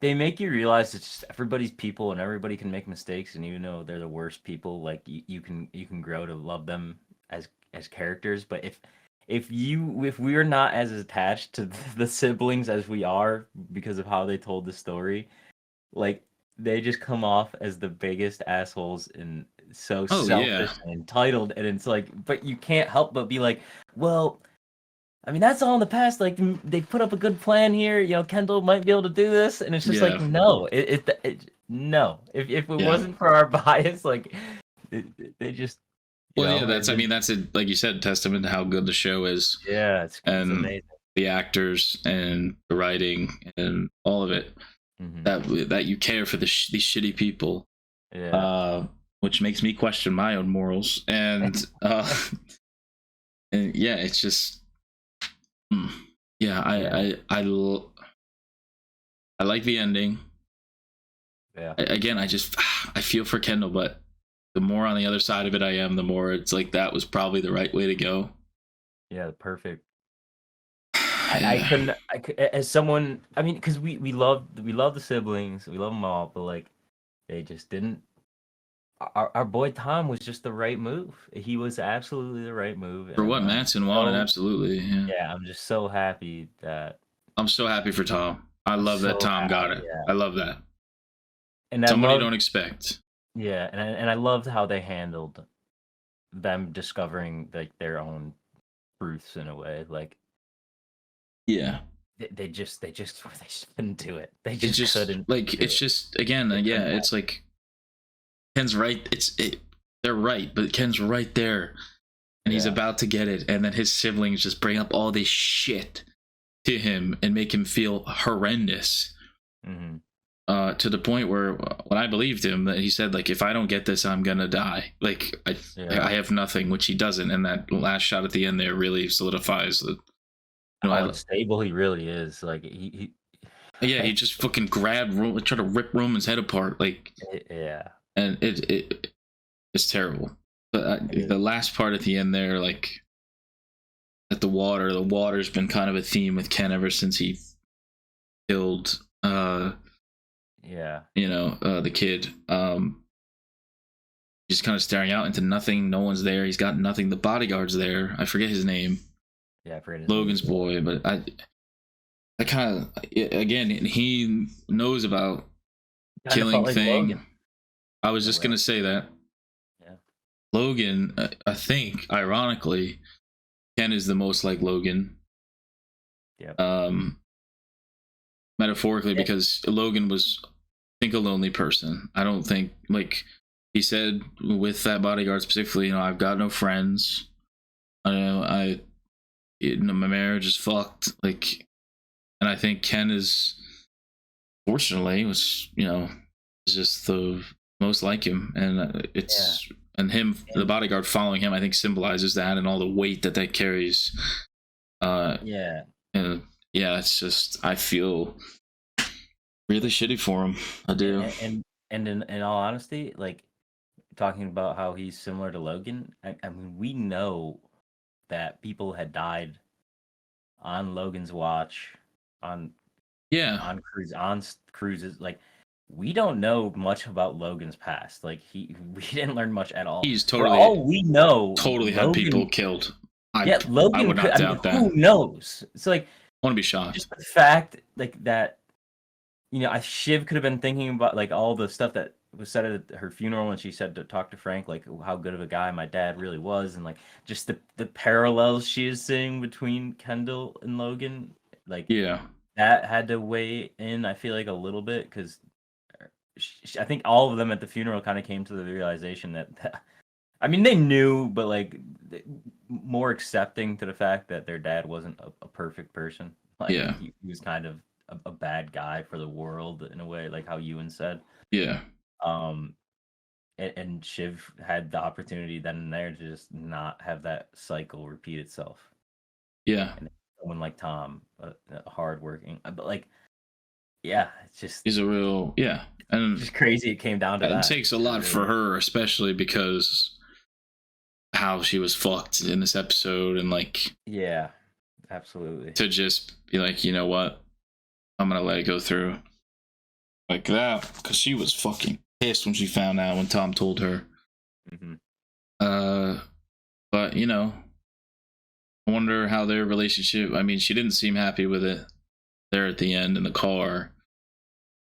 They make you realize it's just everybody's people and everybody can make mistakes, and even though they're the worst people, like you can grow to love them as characters. But if we are not as attached to the siblings as we are because of how they told the story, like they just come off as the biggest assholes and so selfish and entitled, and it's like, but you can't help but be like, well, I mean, that's all in the past. Like, they put up a good plan here. You know, Kendall might be able to do this, and it's just like, no, no. If it wasn't for our bias, like, they just. Well, yeah, that's. I mean, that's a, like you said, testament to how good the show is. Yeah, it's amazing. The actors and the writing and all of it. Mm-hmm. That you care for these shitty people. Yeah. Which makes me question my own morals, and and yeah, it's just. Yeah, I like the ending. Yeah. Again, I feel for Kendall, but the more on the other side of it I am, the more it's like that was probably the right way to go. Yeah, perfect. I couldn't. As someone, I mean, because we love the siblings, we love them all, but like they just didn't. Our boy Tom was just the right move. He was absolutely the right move. For what Mattson wanted, absolutely. Yeah, I'm just so happy that. I'm so happy for Tom. I love that Tom got it. Yeah. I love that. And somebody you don't expect. Yeah, and I loved how they handled them discovering like their own truths in a way. Like, yeah, they just couldn't do it. They just couldn't. Like, it's just again, yeah, it's like. Ken's right. They're right, but Ken's right there, and he's about to get it, and then his siblings just bring up all this shit to him and make him feel horrendous. Mm-hmm. To the point where, when I believed him, that he said, like, if I don't get this, I'm gonna die. Like, I have nothing, which he doesn't. And that last shot at the end there really solidifies the. How stable he really is. Like he just fucking grabbed, tried to rip Roman's head apart. Like, yeah. and it's terrible. But the last part at the end there, like at the water's been kind of a theme with Ken ever since he killed the kid. Just kind of staring out into nothing. No one's there. He's got nothing. The bodyguard's there. I forget his name. Yeah, I forget his Logan's name. boy, but I kind of, again, he knows about Kinda killing felt like thing. Logan. I was just gonna say that. Yeah. Logan, I think, ironically, Ken is the most like Logan. Yep. Metaphorically, because Logan was, I think, a lonely person. I don't think, like he said with that bodyguard specifically, I've got no friends. My marriage is fucked. Like, and I think Ken is, fortunately, was just the most like him, and and him, the bodyguard following him, I think symbolizes that and all the weight that carries. And it's just, I feel really shitty for him. I do. And in all honesty, like talking about how he's similar to Logan, I mean, we know that people had died on Logan's watch, on cruises. Like, we don't know much about Logan's past. Like, we didn't learn much at all. He's totally, for all we know, totally Logan, had people killed. Logan I would not doubt that. Who knows? It's like, I want to be shocked. Just the fact like that, Shiv could have been thinking about like all the stuff that was said at her funeral when she said to talk to Frank, like how good of a guy my dad really was, and like just the parallels she is seeing between Kendall and Logan, like that had to weigh in. I feel like a little bit, because I think all of them at the funeral kind of came to the realization that I mean, they knew, but like more accepting to the fact that their dad wasn't a perfect person. Like, he was kind of a bad guy for the world in a way, like how Ewan said. Yeah. And Shiv had the opportunity then and there to just not have that cycle repeat itself. Yeah. And someone like Tom, hardworking, but like, yeah, it's just, he's a real, and just crazy. It came down to that. It takes a lot for her, especially because how she was fucked in this episode, and like, yeah, absolutely, to just be like, you know what, I'm gonna let it go through like that, because she was fucking pissed when she found out, when Tom told her. But I wonder how their relationship, I mean, she didn't seem happy with it there at the end in the car.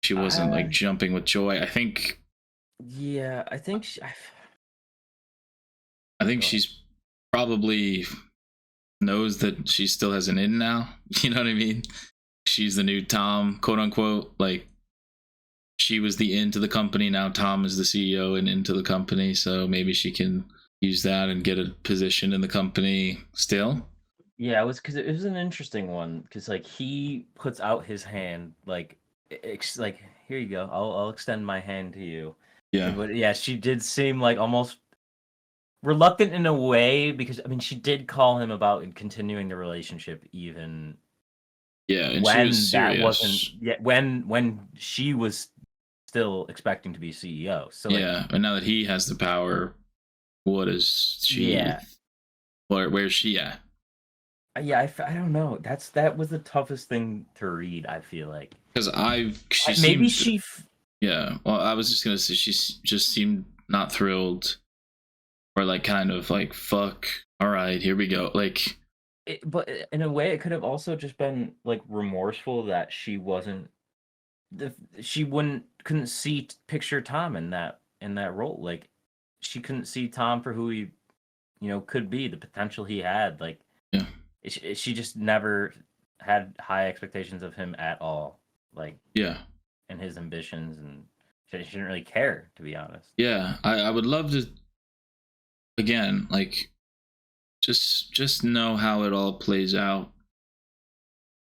She wasn't like jumping with joy. I think she's probably knows that she still has an in now. You know what I mean? She's the new Tom, quote unquote. Like, she was the in to the company. Now Tom is the CEO and into the company. So maybe she can use that and get a position in the company still. Yeah, it was an interesting one, because like he puts out his hand, like like, here you go, I'll extend my hand to you. Yeah. But yeah, she did seem like almost reluctant in a way, because I mean, she did call him about continuing the relationship even. Yeah, and when she was serious. That wasn't when she was still expecting to be CEO. So like, and now that he has the power, what is she? Yeah. Where's she at? Yeah, I don't know. That was the toughest thing to read, I feel like. Because well, I was just gonna say she just seemed not thrilled, or like kind of like, fuck, all right, here we go. Like, but in a way, it could have also just been like remorseful that she couldn't picture Tom in that role. Like, she couldn't see Tom for who he, could be, the potential he had. Like, she just never had high expectations of him at all. Like, and his ambitions, and she didn't really care, to be honest. Yeah, I would love to, again, like, just know how it all plays out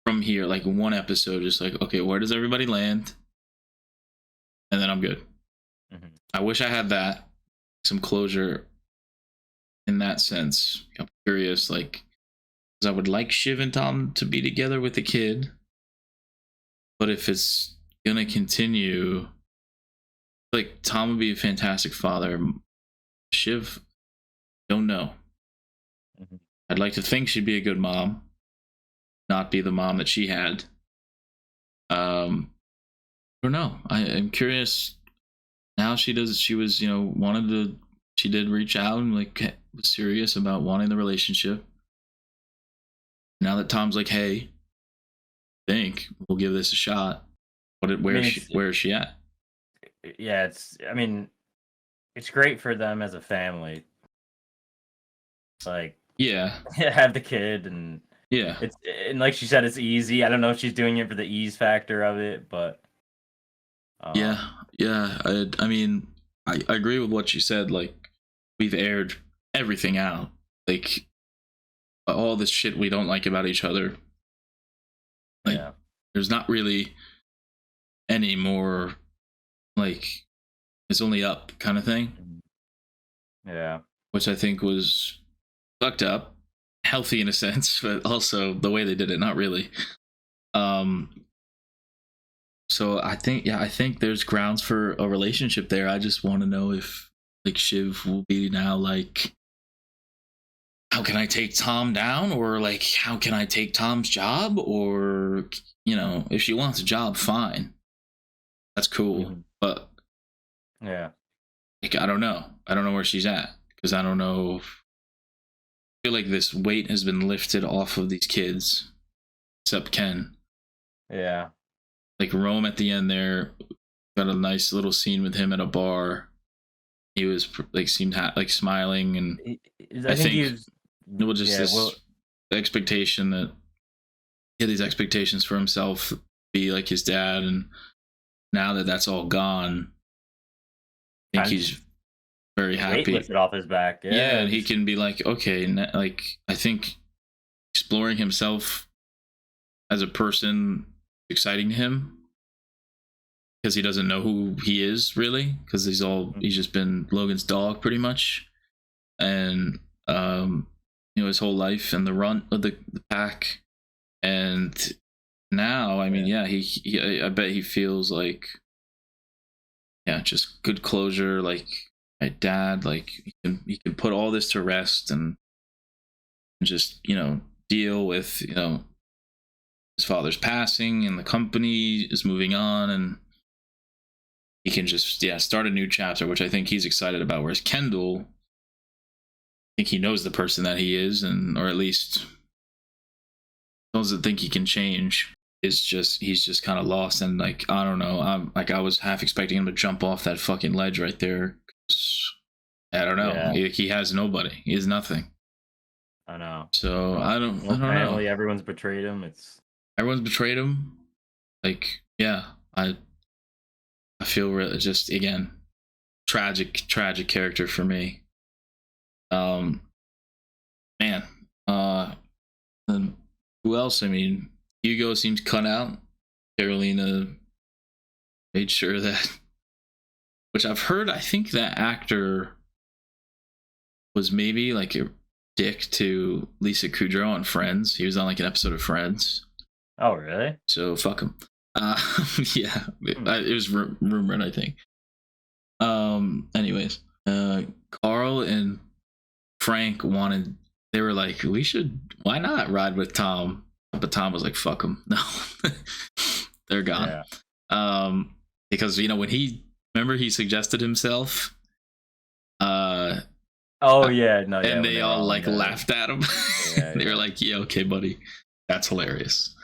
from here. Like, one episode, just like, okay, where does everybody land? And then I'm good. I wish I had that, some closure in that sense. I'm curious, like, because I would like Shiv and Tom to be together with the kid, but if it's gonna continue, like Tom would be a fantastic father. Shiv, don't know. I'd like to think she'd be a good mom, not be the mom that she had. I don't know. I'm curious. Now she does. She was, wanted to. She did reach out and like was serious about wanting the relationship. Now that Tom's like, hey, I think we'll give this a shot. Where is she at? Yeah, it's great for them as a family. Like, yeah, have the kid, and yeah, and like she said, it's easy. I don't know if she's doing it for the ease factor of it, but yeah. I mean, I agree with what she said. Like, we've aired everything out, like all this shit we don't like about each other. Like, there's not really any more, like, it's only up kind of thing. Yeah. Which I think was fucked up, healthy in a sense, but also the way they did it, not really. So I think there's grounds for a relationship there. I just want to know if like Shiv will be now like, how can I take Tom down, or like how can I take Tom's job, or if she wants a job, fine, that's cool. But yeah, like I don't know where she's at, because I don't know. I feel like this weight has been lifted off of these kids, except Ken. Yeah. Like Rome at the end there, got a nice little scene with him at a bar. He was like seemed like smiling, and I think the expectation that he had these expectations for himself, be like his dad, and now that that's all gone, I think he's very happy. Lifted off his back. Yeah, and he can be like, okay, like I think exploring himself as a person is exciting to him, because he doesn't know who he is really, because he's just been Logan's dog pretty much, and his whole life and the runt of the pack, and now I mean he I bet he feels like just good closure, like my dad, like he can put all this to rest and just deal with his father's passing, and the company is moving on, and he can just start a new chapter, which I think he's excited about. Whereas Kendall, I think he knows the person that he is, or at least doesn't think he can change. He's just kind of lost, and like I don't know. I was half expecting him to jump off that fucking ledge right there. I don't know. Yeah. He has nobody. He has nothing. I know. So I don't family, know. Everyone's betrayed him. Everyone's betrayed him. Like, yeah, I feel really just, again, tragic character for me. Man, and who else? I mean, Hugo seems cut out. Carolina made sure that, which I've heard, I think that actor was maybe like a dick to Lisa Kudrow on Friends. He was on like an episode of Friends. Oh, really? So fuck him. Yeah, it was rumored, I think. Anyways, Carl and Frank they were like, why not ride with Tom? But Tom was like, fuck him. No, they're gone. Yeah. Because, when he suggested himself. And they all like laughed at him. They were like, yeah, okay, buddy. That's hilarious.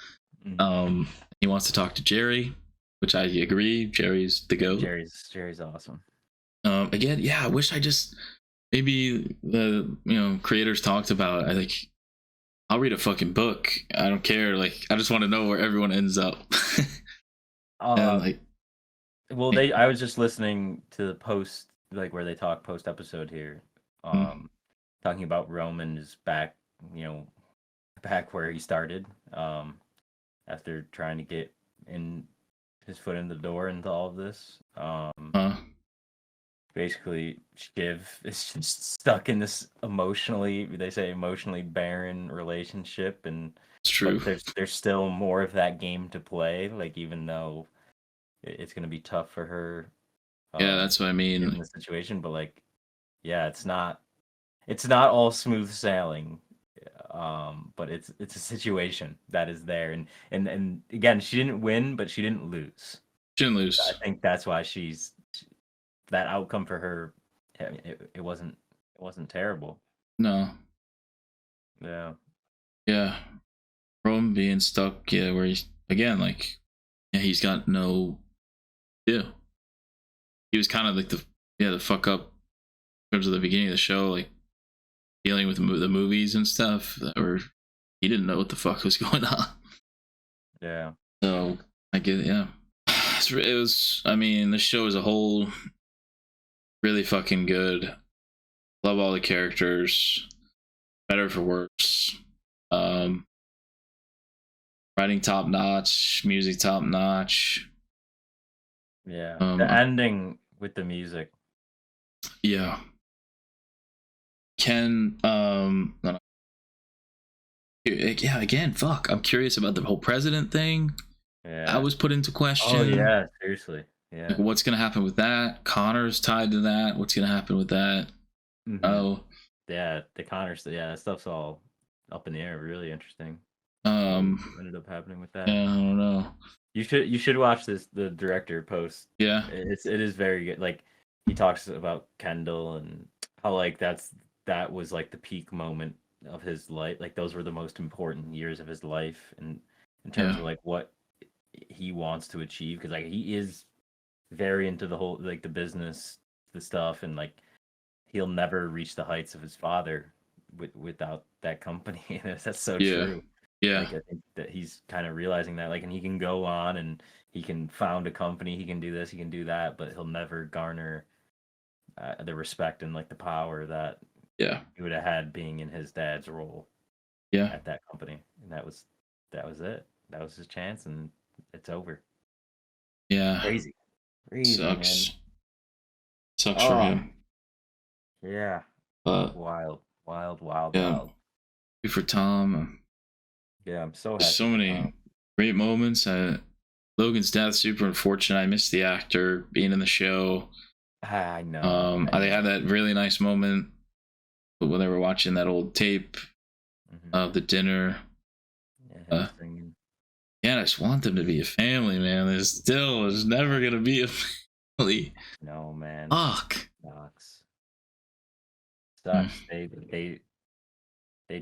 Mm-hmm. He wants to talk to Jerry, which I agree. Jerry's the GOAT. Jerry's awesome. Again, I wish maybe the creators talked about. I'll read a fucking book. I don't care. Like, I just want to know where everyone ends up. I was just listening to the post, like where they talk post episode here, talking about Roman is back, back where he started, after trying to get his foot in the door into all of this. Basically, Shiv is just stuck in this emotionally barren relationship, and it's true. There's still more of that game to play. Like, even though it's gonna be tough for her, Yeah, that's what I mean. In the situation, but like, yeah, it's not all smooth sailing. But it's a situation that is there, and again, she didn't win, but she didn't lose. She didn't lose. I think that's why that outcome for her. It wasn't terrible. No. Yeah. Yeah. Roman being stuck, yeah, where he's again like, yeah, he's got no. Yeah. He was kind of like the fuck up in terms of the beginning of the show, like dealing with the movies and stuff that were, he didn't know what the fuck was going on. Yeah. So I get it. Yeah. It was. I mean, the show as a whole, really fucking good. Love all the characters. Better for worse. Writing top notch. Music top notch. Yeah. The ending with the music. Yeah. Ken. Yeah. Again, fuck. I'm curious about the whole president thing. Yeah. That was put into question. Oh yeah, seriously. Yeah. Like, what's gonna happen with that? Connor's tied to that. What's gonna happen with that? Mm-hmm. Oh. Yeah, the Connors. Yeah, that stuff's all up in the air. Really interesting. What ended up happening with that? Yeah, I don't know. You should watch this. The director post. Yeah. It is very good. Like, he talks about Kendall and how like that was like the peak moment of his life. Like, those were the most important years of his life, and in terms of like what he wants to achieve, because like he is very into the whole like the business, the stuff, and like he'll never reach the heights of his father without that company. That's so true. Yeah. Like, I think that he's kind of realizing that, like, and he can go on and he can found a company, he can do this, he can do that, but he'll never garner the respect and like the power that he would have had being in his dad's role at that company. And that was it. That was his chance, and it's over. Yeah. Crazy, Sucks. man. Sucks for him. Yeah. But wild. Good for Tom. Yeah, I'm so happy. So many great moments. Logan's death, super unfortunate. I missed the actor being in the show. I know. They had that really nice moment when they were watching that old tape of the dinner. Yeah, I just want them to be a family, man. There's never gonna be a family. No, man. Fuck. Sucks. They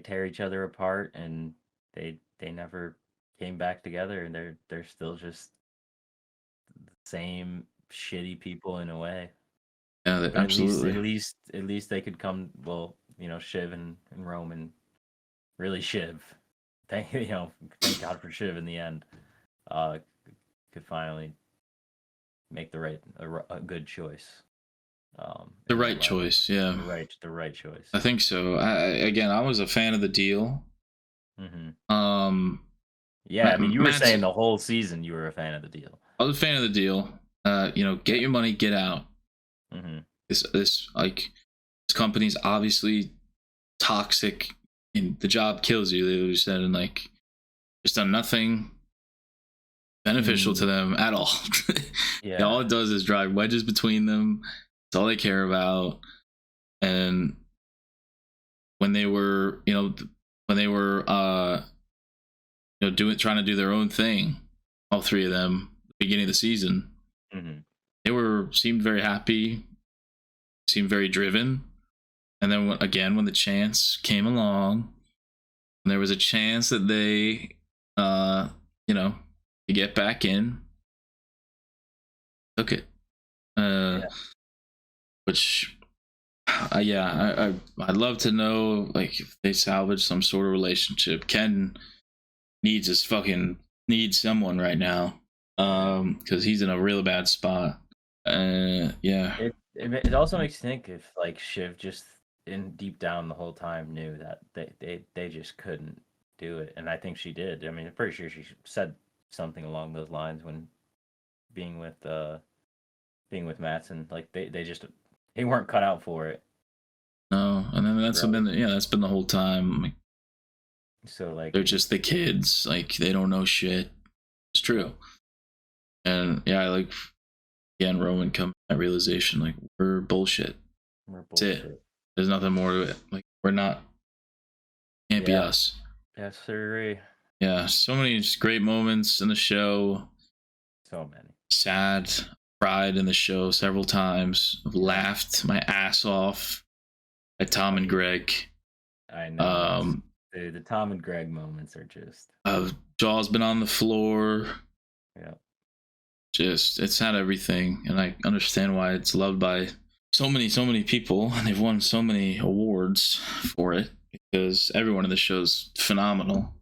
tear each other apart, and they never came back together, and they're still just the same shitty people in a way. Yeah, absolutely. At least they could come. Well, Shiv and Roman, really Shiv. Thank God for Shiv in the end. Could finally make a good choice. The right choice, yeah. The right choice. I think so. I was a fan of the deal. Mm-hmm. Yeah, you were saying the whole season you were a fan of the deal. I was a fan of the deal. Get your money, get out. Mm-hmm. This company's obviously toxic, and the job kills you. They said, and like, it's done nothing beneficial to them at all. Yeah. All it does is drive wedges between them. That's all they care about. And when they were, trying to do their own thing, all three of them, beginning of the season, they seemed very happy, seemed very driven. And then when the chance came along, and there was a chance that they, to get back in, took it. Which, I'd love to know, like, if they salvage some sort of relationship. Ken needs someone right now, because he's in a really bad spot. It also makes you think if like Shiv just deep down the whole time knew that they just couldn't do it, and I think she did. I mean, I'm pretty sure she said something along those lines when being with Matsson. Like they weren't cut out for it. No, and then that's been the whole time. Like, so like they're just the kids. Like, they don't know shit. It's true. And Again, Roman come to that realization, like, we're bullshit. That's it. There's nothing more to it. Like, we're not. Can't be us. Yes, sir. Yeah, so many just great moments in the show. So many. Sad. Cried in the show several times. Laughed my ass off at Tom and Greg. I know. The Tom and Greg moments are just. Jaw's been on the floor. Yeah. Just, it's had everything, and I understand why it's loved by so many people, and they've won so many awards for it because everyone in the show's phenomenal.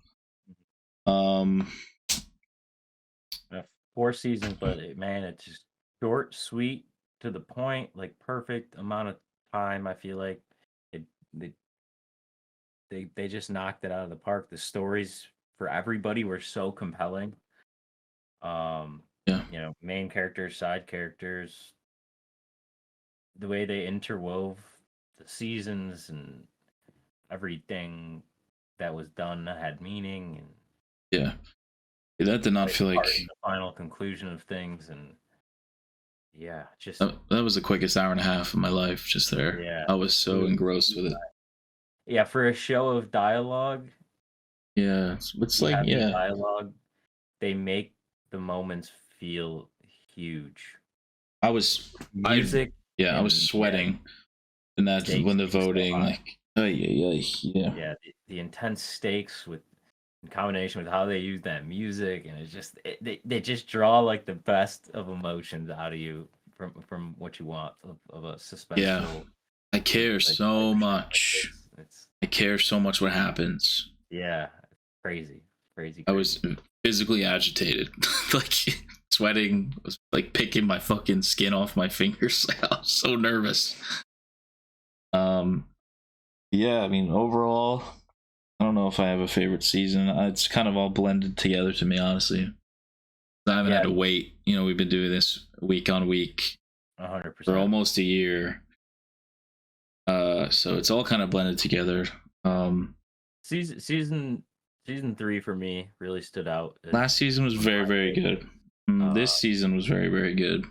4 seasons, but man, it's just short, sweet, to the point, like perfect amount of time. I feel like they just knocked it out of the park. The stories for everybody were so compelling. Main characters, side characters, the way they interwove the seasons and everything that was done had meaning. And that did not feel like the final conclusion of things. And just that was the quickest hour and a half of my life. Just there, I was so engrossed with it. Yeah, for a show of dialogue. Yeah, it's like dialogue. They make the moments feel huge. I was music. I was sweating, and that's when the voting. The intense stakes in combination with how they use that music, and it's just they just draw like the best of emotions out of you from what you want of a suspenseful. Yeah, I care so much. I care so much what happens. Yeah, crazy. I was physically agitated, like sweating, was like picking my fucking skin off my fingers. I was so nervous. I mean, overall, I don't know if I have a favorite season. It's kind of all blended together to me, honestly. I haven't had to wait. We've been doing this week on week 100% for almost a year. So it's all kind of blended together. Season 3 for me really stood out. Last season was very, very good. This season was very, very good.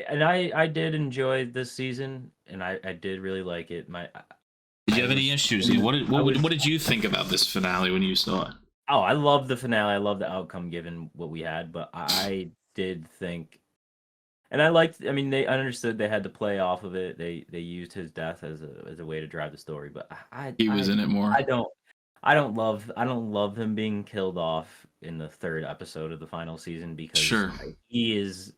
I did enjoy this season, and I did really like it. Did you have any issues? What did you think about this finale when you saw it? Oh, I love the finale. I love the outcome given what we had, but I did think, and I liked. I mean, I understood they had to play off of it. They used his death as a way to drive the story, but he was in it more. I don't love him being killed off in the 3rd episode of the final season because he is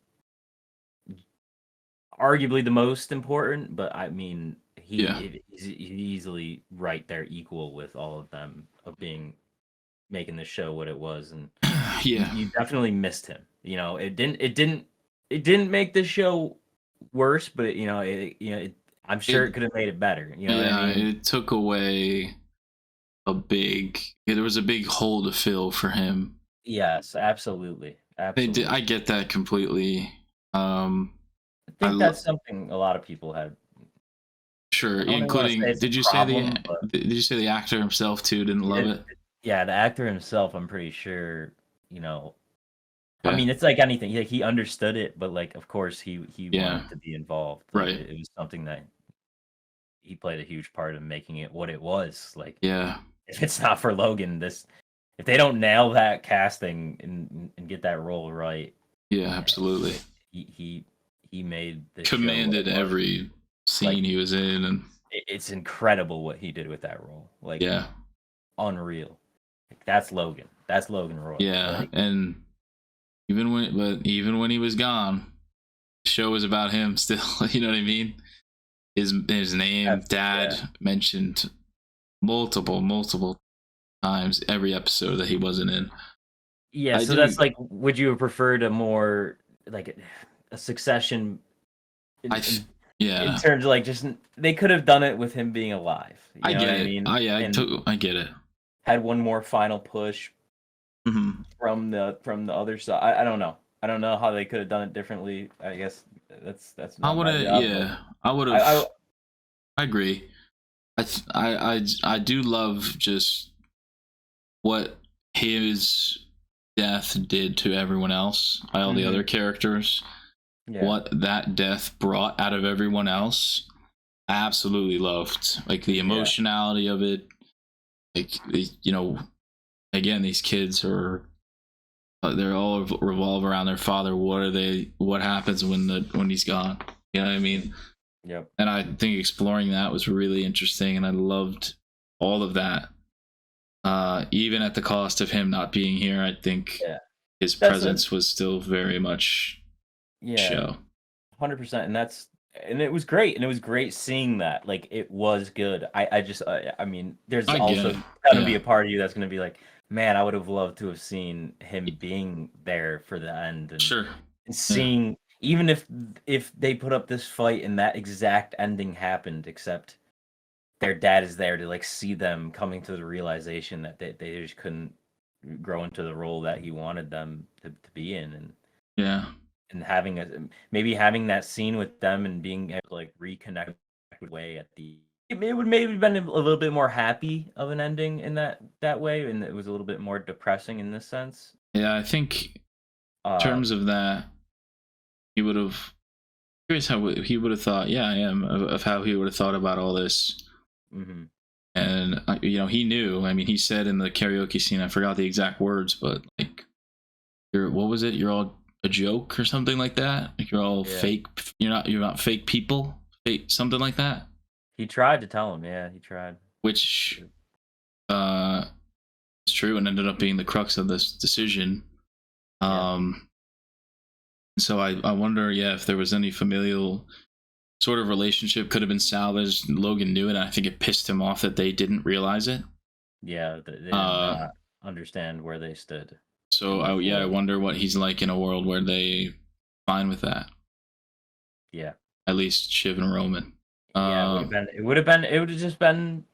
arguably the most important, but I mean he's easily right there equal with all of them of making the show what it was. And you definitely missed him. It didn't make the show worse, but I'm sure it could have made it better. What I mean? It took away there was a big hole to fill for him. Yes, absolutely. I get that completely. I think that's something a lot of people had. Sure, including did you say the actor himself too didn't love it? Yeah, the actor himself, I'm pretty sure, I mean, it's like anything. He understood it, but like of course he wanted to be involved. Right. It was something that he played a huge part in making it what it was. Like if it's not for Logan, if they don't nail that casting and get that role right. Yeah, absolutely. He made the commanded every scene he was in, and it's incredible what he did with that role. Like unreal. Like, that's Logan. That's Logan Roy. Yeah, and even when he was gone, the show was about him still. You know what I mean? His name, Dad mentioned multiple times every episode that he wasn't in. Yeah, so that's like, would you have preferred a more like a Succession? In terms of like just they could have done it with him being alive. I get it. I get it. Had one more final push from the other side. I don't know. I don't know how they could have done it differently. I guess that's. I would have. I would have. I agree. I do love just what his death did to everyone else, all the other characters. what that death brought out of everyone else, I absolutely loved. Like the emotionality of it. Like, you know, again, these kids are they're all revolve around their father. What happens when he's gone? You know what I mean? Yep. And I think exploring that was really interesting, and I loved all of that. Even at the cost of him not being here, I think his presence was still very much show. 100%, and it was great, and it was great seeing that. Like, it was good. I mean, there's also gonna be a part of you that's gonna be like, man, I would have loved to have seen him being there for the end, and seeing even if they put up this fight and that exact ending happened, except their dad is there to like see them coming to the realization that they just couldn't grow into the role that he wanted them to be in, and having having that scene with them and being able to like reconnect way at the it would maybe been a little bit more happy of an ending in that way, and it was a little bit more depressing in this sense. Yeah, I think in terms of that, he would have curious how he would have thought. Yeah, I am of how he would have thought about all this. Mm-hmm. And you know, he knew. I mean, he said in the karaoke scene, I forgot the exact words, but like, what was it? You're all a joke or something like that. Like you're all fake. You're not fake people. Fake, something like that. He tried to tell him. Yeah, he tried. Which is true and ended up being the crux of this decision. So I wonder, if there was any familial sort of relationship could have been salvaged. Logan knew it, and I think it pissed him off that they didn't realize it. Yeah, they did not understand where they stood. So I wonder what he's like in a world where they fine with that. Yeah. At least Shiv and Roman. It would have just been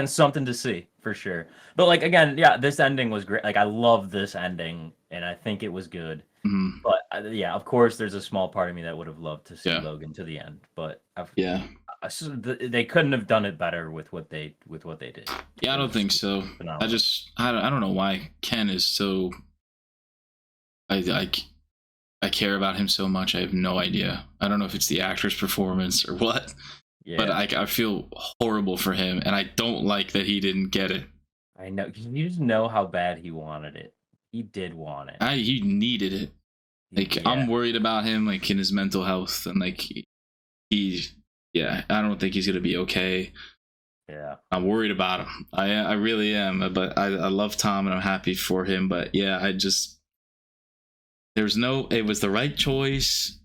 something to see for sure. But like again, this ending was great. Like I love this ending, and I think it was good. Mm-hmm. But of course, there's a small part of me that would have loved to see Logan to the end. But they couldn't have done it better with what they did. Yeah, I don't think so. Phenomenal. I don't know why Ken is so. I care about him so much. I have no idea. I don't know if it's the actor's performance or what. Yeah. But I feel horrible for him, and I don't like that he didn't get it. I know. You just know how bad he wanted it. He did want it. He needed it. Like I'm worried about him, like in his mental health, and like I don't think he's gonna be okay. Yeah, I'm worried about him. I really am. But I love Tom, and I'm happy for him. But it was the right choice.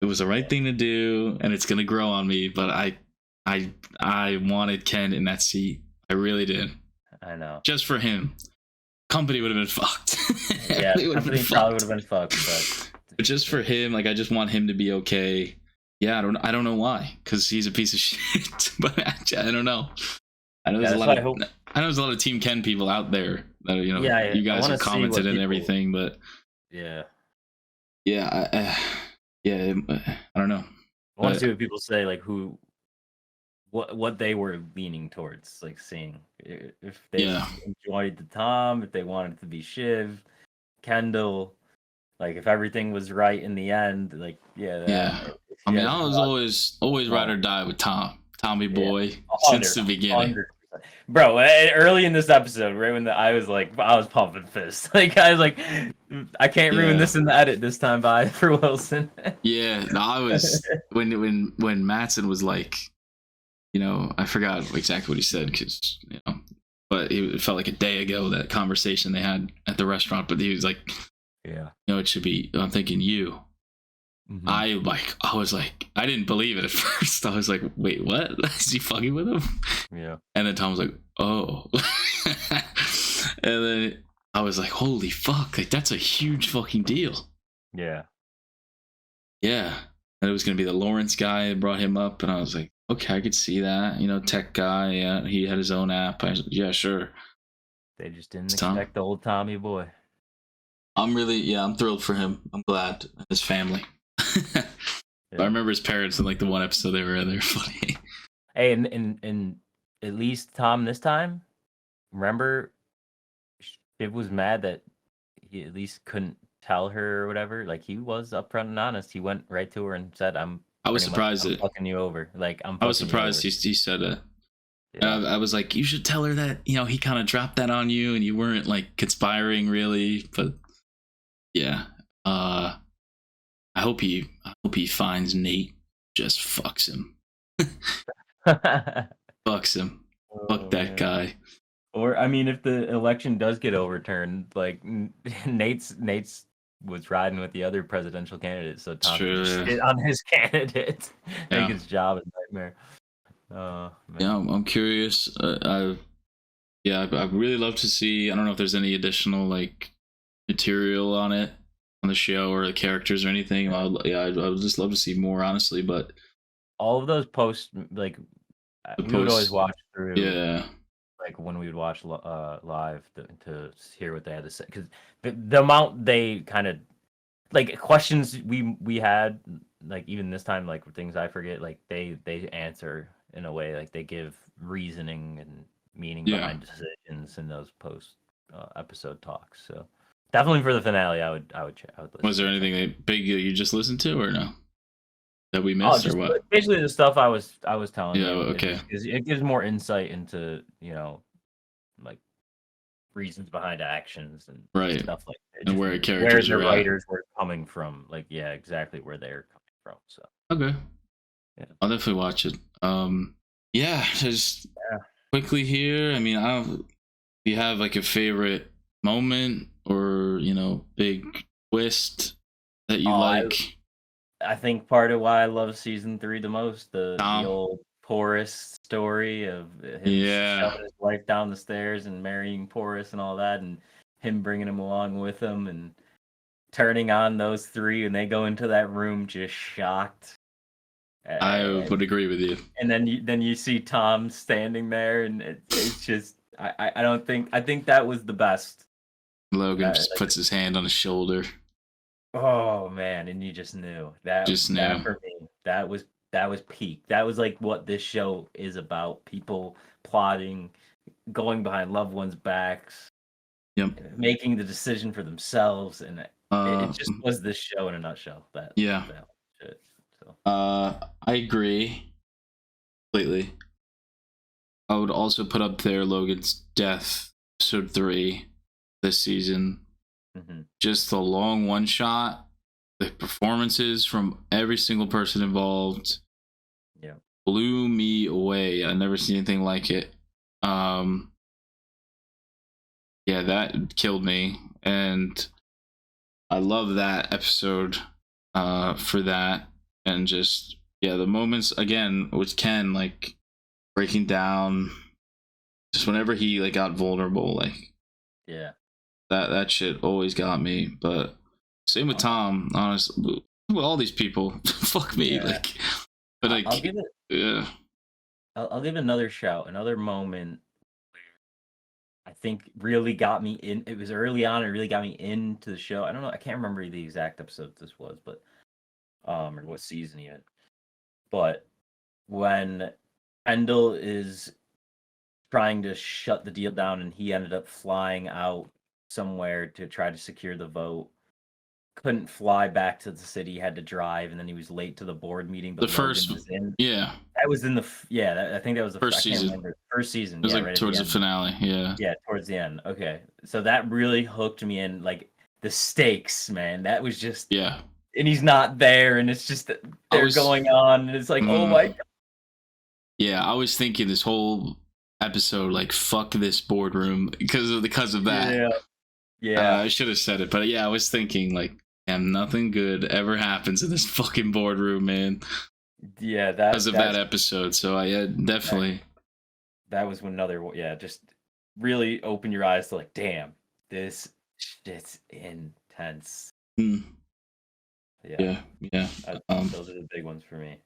It was the right thing to do, and it's gonna grow on me. But I wanted Ken in that seat. I really did. I know. Just for him. Company would have been fucked. Yeah, company probably would have been fucked, but just for him, like I just want him to be okay. Yeah, I don't know why, because he's a piece of shit. But I don't know. I know there's a lot of Team Ken people out there that you guys have commented and everything, but I don't know. I want to see what people say, like what they were leaning towards, like seeing if they enjoyed the Tom, if they wanted it to be Shiv, Kendall, like if everything was right in the end, like I mean, I was always ride or die with Tommy Boy since the beginning. 100%. Bro, early in this episode, right when I was pumping fists. Like I was like, I can't ruin this in the edit this time, bye for Wilson. I was when Mattson was like, I forgot exactly what he said because but it felt like a day ago, that conversation they had at the restaurant. But he was like, it should be. I'm thinking you. Mm-hmm. I was like, I didn't believe it at first. I was like, wait, what? Is he fucking with him? Yeah. And then Tom was like, oh. And then I was like, holy fuck, like that's a huge fucking deal. Yeah. Yeah. And it was gonna be the Lawrence guy that brought him up, and I was like, okay, I could see that. Tech guy. Yeah, he had his own app. Yeah, sure. They just didn't expect the old Tommy Boy. I'm thrilled for him. I'm glad. His family. I remember his parents in like the one episode they were funny. Hey, and at least Tom this time, remember, Shiv was mad that he at least couldn't tell her or whatever, like he was upfront and honest. He went right to her and said, I was surprised I'm that fucking you over. Like I was surprised he said it. I was like, you should tell her that, you know, he kind of dropped that on you and you weren't like conspiring really, but yeah. I hope he finds Nate, just fucks him. Fucks him. Fuck that guy. Or I mean, if the election does get overturned, like Nate's was riding with the other presidential candidate, so Tom can just shit on his candidate, make his job a nightmare. Man. Yeah, I'm curious. I'd really love to see. I don't know if there's any additional like material on it, on the show, or the characters or anything. I would just love to see more, honestly. But all of those posts, like we would always watch through. Yeah. Like when we would watch live to hear what they had to say, because the amount they kind of like questions we had, like even this time, like things I forget, like they answer in a way, like they give reasoning and meaning behind decisions in those post episode talks. So definitely for the finale, I would listen. Was there anything big you just listened to or no? That we missed or what? Basically the stuff I was telling you. Okay. It gives more insight into, you know, like reasons behind actions and stuff like that. And where characters where the writers were coming from. Like, yeah, exactly where they're coming from. So okay. Yeah. I'll definitely watch it. Just quickly here. I mean, do you have like a favorite moment or, you know, big twist that you like? I think part of why I love season 3 the most, the old Porus story of him shoving his wife down the stairs and marrying Porus and all that, and him bringing him along with him and turning on those three, and they go into that room just shocked. I would agree with you. And then you see Tom standing there, and it's just I think that was the best. Logan just puts his hand on his shoulder. Oh man, and you just knew that. That for me, that was peak. That was like what this show is about: people plotting, going behind loved ones' backs, making the decision for themselves, and it just was this show in a nutshell. That shit. So. I agree completely. I would also put up there Logan's death, episode 3, this season. Mm-hmm. Just the long one shot, the performances from every single person involved, blew me away. I never seen anything like it. That killed me, and I love that episode for that, and just the moments again with Ken like breaking down, just whenever he like got vulnerable, like that shit always got me. But same with Tom, honestly. With all these people, fuck me, like. But like, I'll give it. I'll give it another shout, another moment where I think really got me in. It was early on. It really got me into the show. I don't know. I can't remember the exact episode this was, but or what season yet. But when Kendall is trying to shut the deal down, and he ended up flying out somewhere to try to secure the vote, couldn't fly back to the city, had to drive, and then he was late to the board meeting. But the first, was in, that was in the I think that was the first season. First season. It was like right towards the finale. Yeah, towards the end. Okay, so that really hooked me in. Like the stakes, man. That was just and he's not there, and it's just they're going on, and it's like, oh my god. Yeah, I was thinking this whole episode, like, fuck this boardroom because of that. I should have said it, but I was thinking like, damn, nothing good ever happens in this fucking boardroom, man. Yeah, because of that episode. So I definitely. That was another. Just really open your eyes to like, damn, this shit's intense. Yeah. Those are the big ones for me.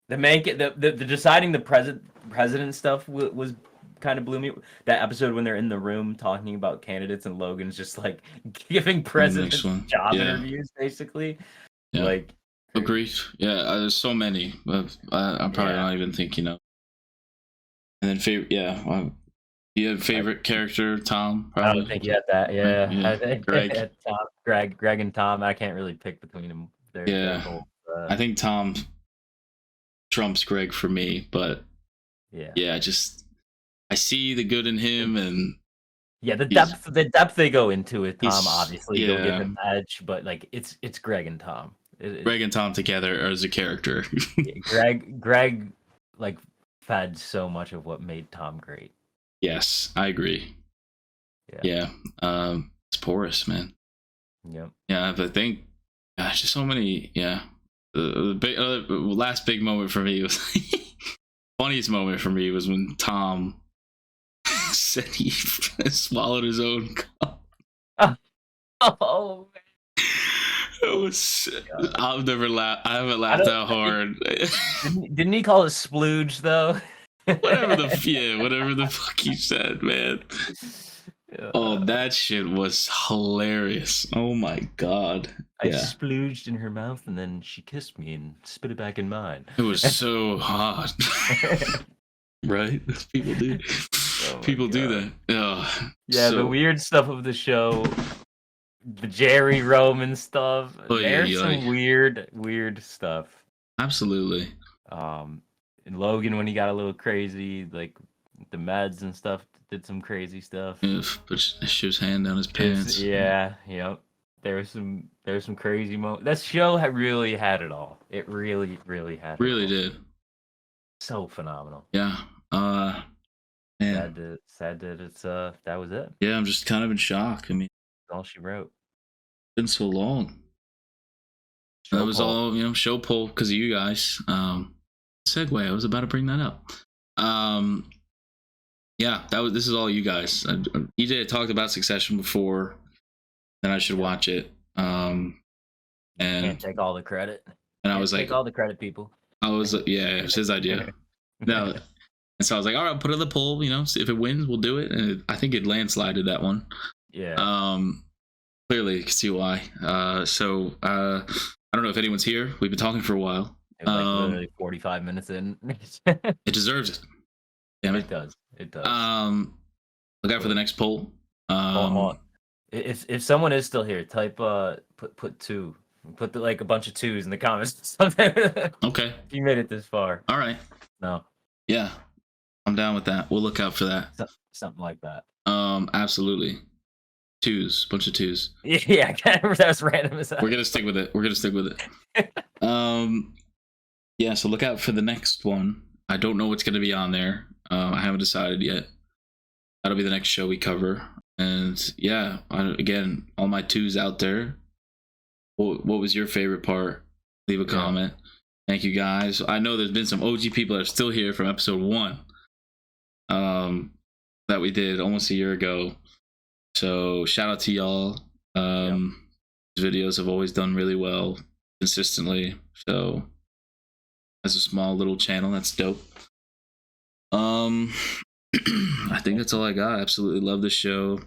The deciding the president stuff was kind of blew me. That episode when they're in the room talking about candidates and Logan's just like giving presidents job interviews, basically. Yeah. Like, agreed. Yeah, there's so many. But I'm probably not even thinking of. And then favorite, You have favorite character, Tom? I don't think you had that. Yeah, Yeah. I think Greg. Tom, Greg and Tom. I can't really pick between them. They're both, I think Tom trumps Greg for me, but yeah, I see the good in him, and yeah, the depth they go into with Tom, he's- obviously, you'll give yeah. him edge, but like it's Greg and Tom. Greg and Tom together as a character. Greg like fed so much of what made Tom great. Yes, I agree. Yeah. It's porous, man. Yep. Yeah, I think gosh, just so many. Yeah, the big, last big moment for me was funniest moment for me was when Tom said he swallowed his own cup. Oh man. It was. I've never laughed. I haven't laughed that hard. Didn't he call it splooge though? whatever the fuck he said, man. Oh, that shit was hilarious. Oh my god. I splooged in her mouth and then she kissed me and spit it back in mine. It was so hot. Right? People do. People do that. Oh, yeah, the weird stuff of the show, the Jerry Roman stuff. There's some weird stuff. Absolutely. And Logan when he got a little crazy, like the meds and stuff, did some crazy stuff. Put his hand down his pants. Yep. There was some crazy moments. That show really had it all. It really had it Really all. did. So phenomenal. Yeah. Man. Sad that it's that was it. Yeah, I'm just kind of in shock. I mean, That's all she wrote. It's been so long. That was all, show poll because of you guys. Segue, I was about to bring that up. Yeah, this is all you guys. EJ had talked about Succession before, and I should watch it. And Can't take all the credit. And I was like, take all the credit, people. I was it was his idea. No, and so I was like, all right, put it in the poll. See if it wins, we'll do it. And I think it landslided that one. Yeah. Clearly, you can see why. So I don't know if anyone's here. We've been talking for a while. It was like literally 45 minutes in. It deserves it. Damn it. It does. Look out for the next poll. Hold on. If someone is still here, type put 2. Put a bunch of 2s in the comments. Okay. If you made it this far. All right. No. Yeah, I'm down with that. We'll look out for that. Something like that. Absolutely. 2s, bunch of 2s. Yeah, I can't remember that was random as that. We're gonna stick with it. Yeah, so look out for the next one. I don't know what's gonna be on there. I haven't decided yet. That'll be the next show we cover. And yeah, again, all my 2s out there. What was your favorite part? Leave a comment. Thank you guys. I know there's been some OG people that are still here from episode 1 that we did almost a year ago. So shout out to y'all. These videos have always done really well consistently. So as a small little channel, that's dope. I think that's all I got. I absolutely love the show.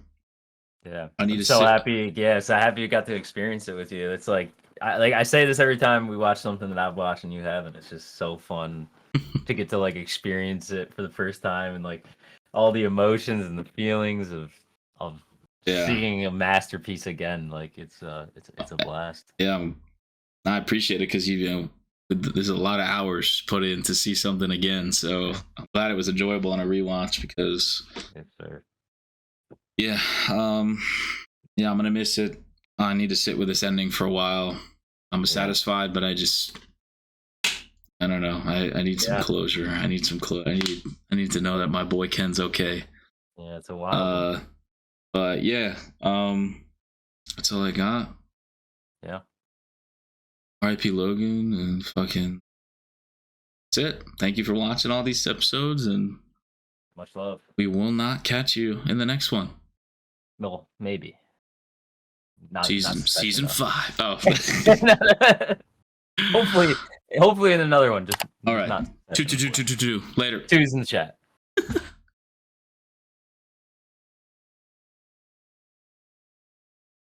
Yeah, I need I'm to so sit- happy. Yeah, so happy you got to experience it with you. It's like I say this every time we watch something that I've watched and you haven't. It's just so fun to get to experience it for the first time and all the emotions and the feelings of seeing a masterpiece again. Like it's a blast. Yeah, I appreciate it because there's a lot of hours put in to see something again. So I'm glad it was enjoyable on a rewatch because yes, sir. Yeah, I'm gonna miss it. I need to sit with this ending for a while. I'm satisfied, but I don't know. I need some closure. I need some I need to know that my boy Ken's okay. Yeah, it's a while. But yeah, that's all I got. Yeah. R.I.P. Logan and fucking. That's it. Thank you for watching all these episodes, and much love. We will not catch you in the next one. Well, maybe. Not season 5. Oh. hopefully in another one. Just all right. 2. Later. 2's in the chat.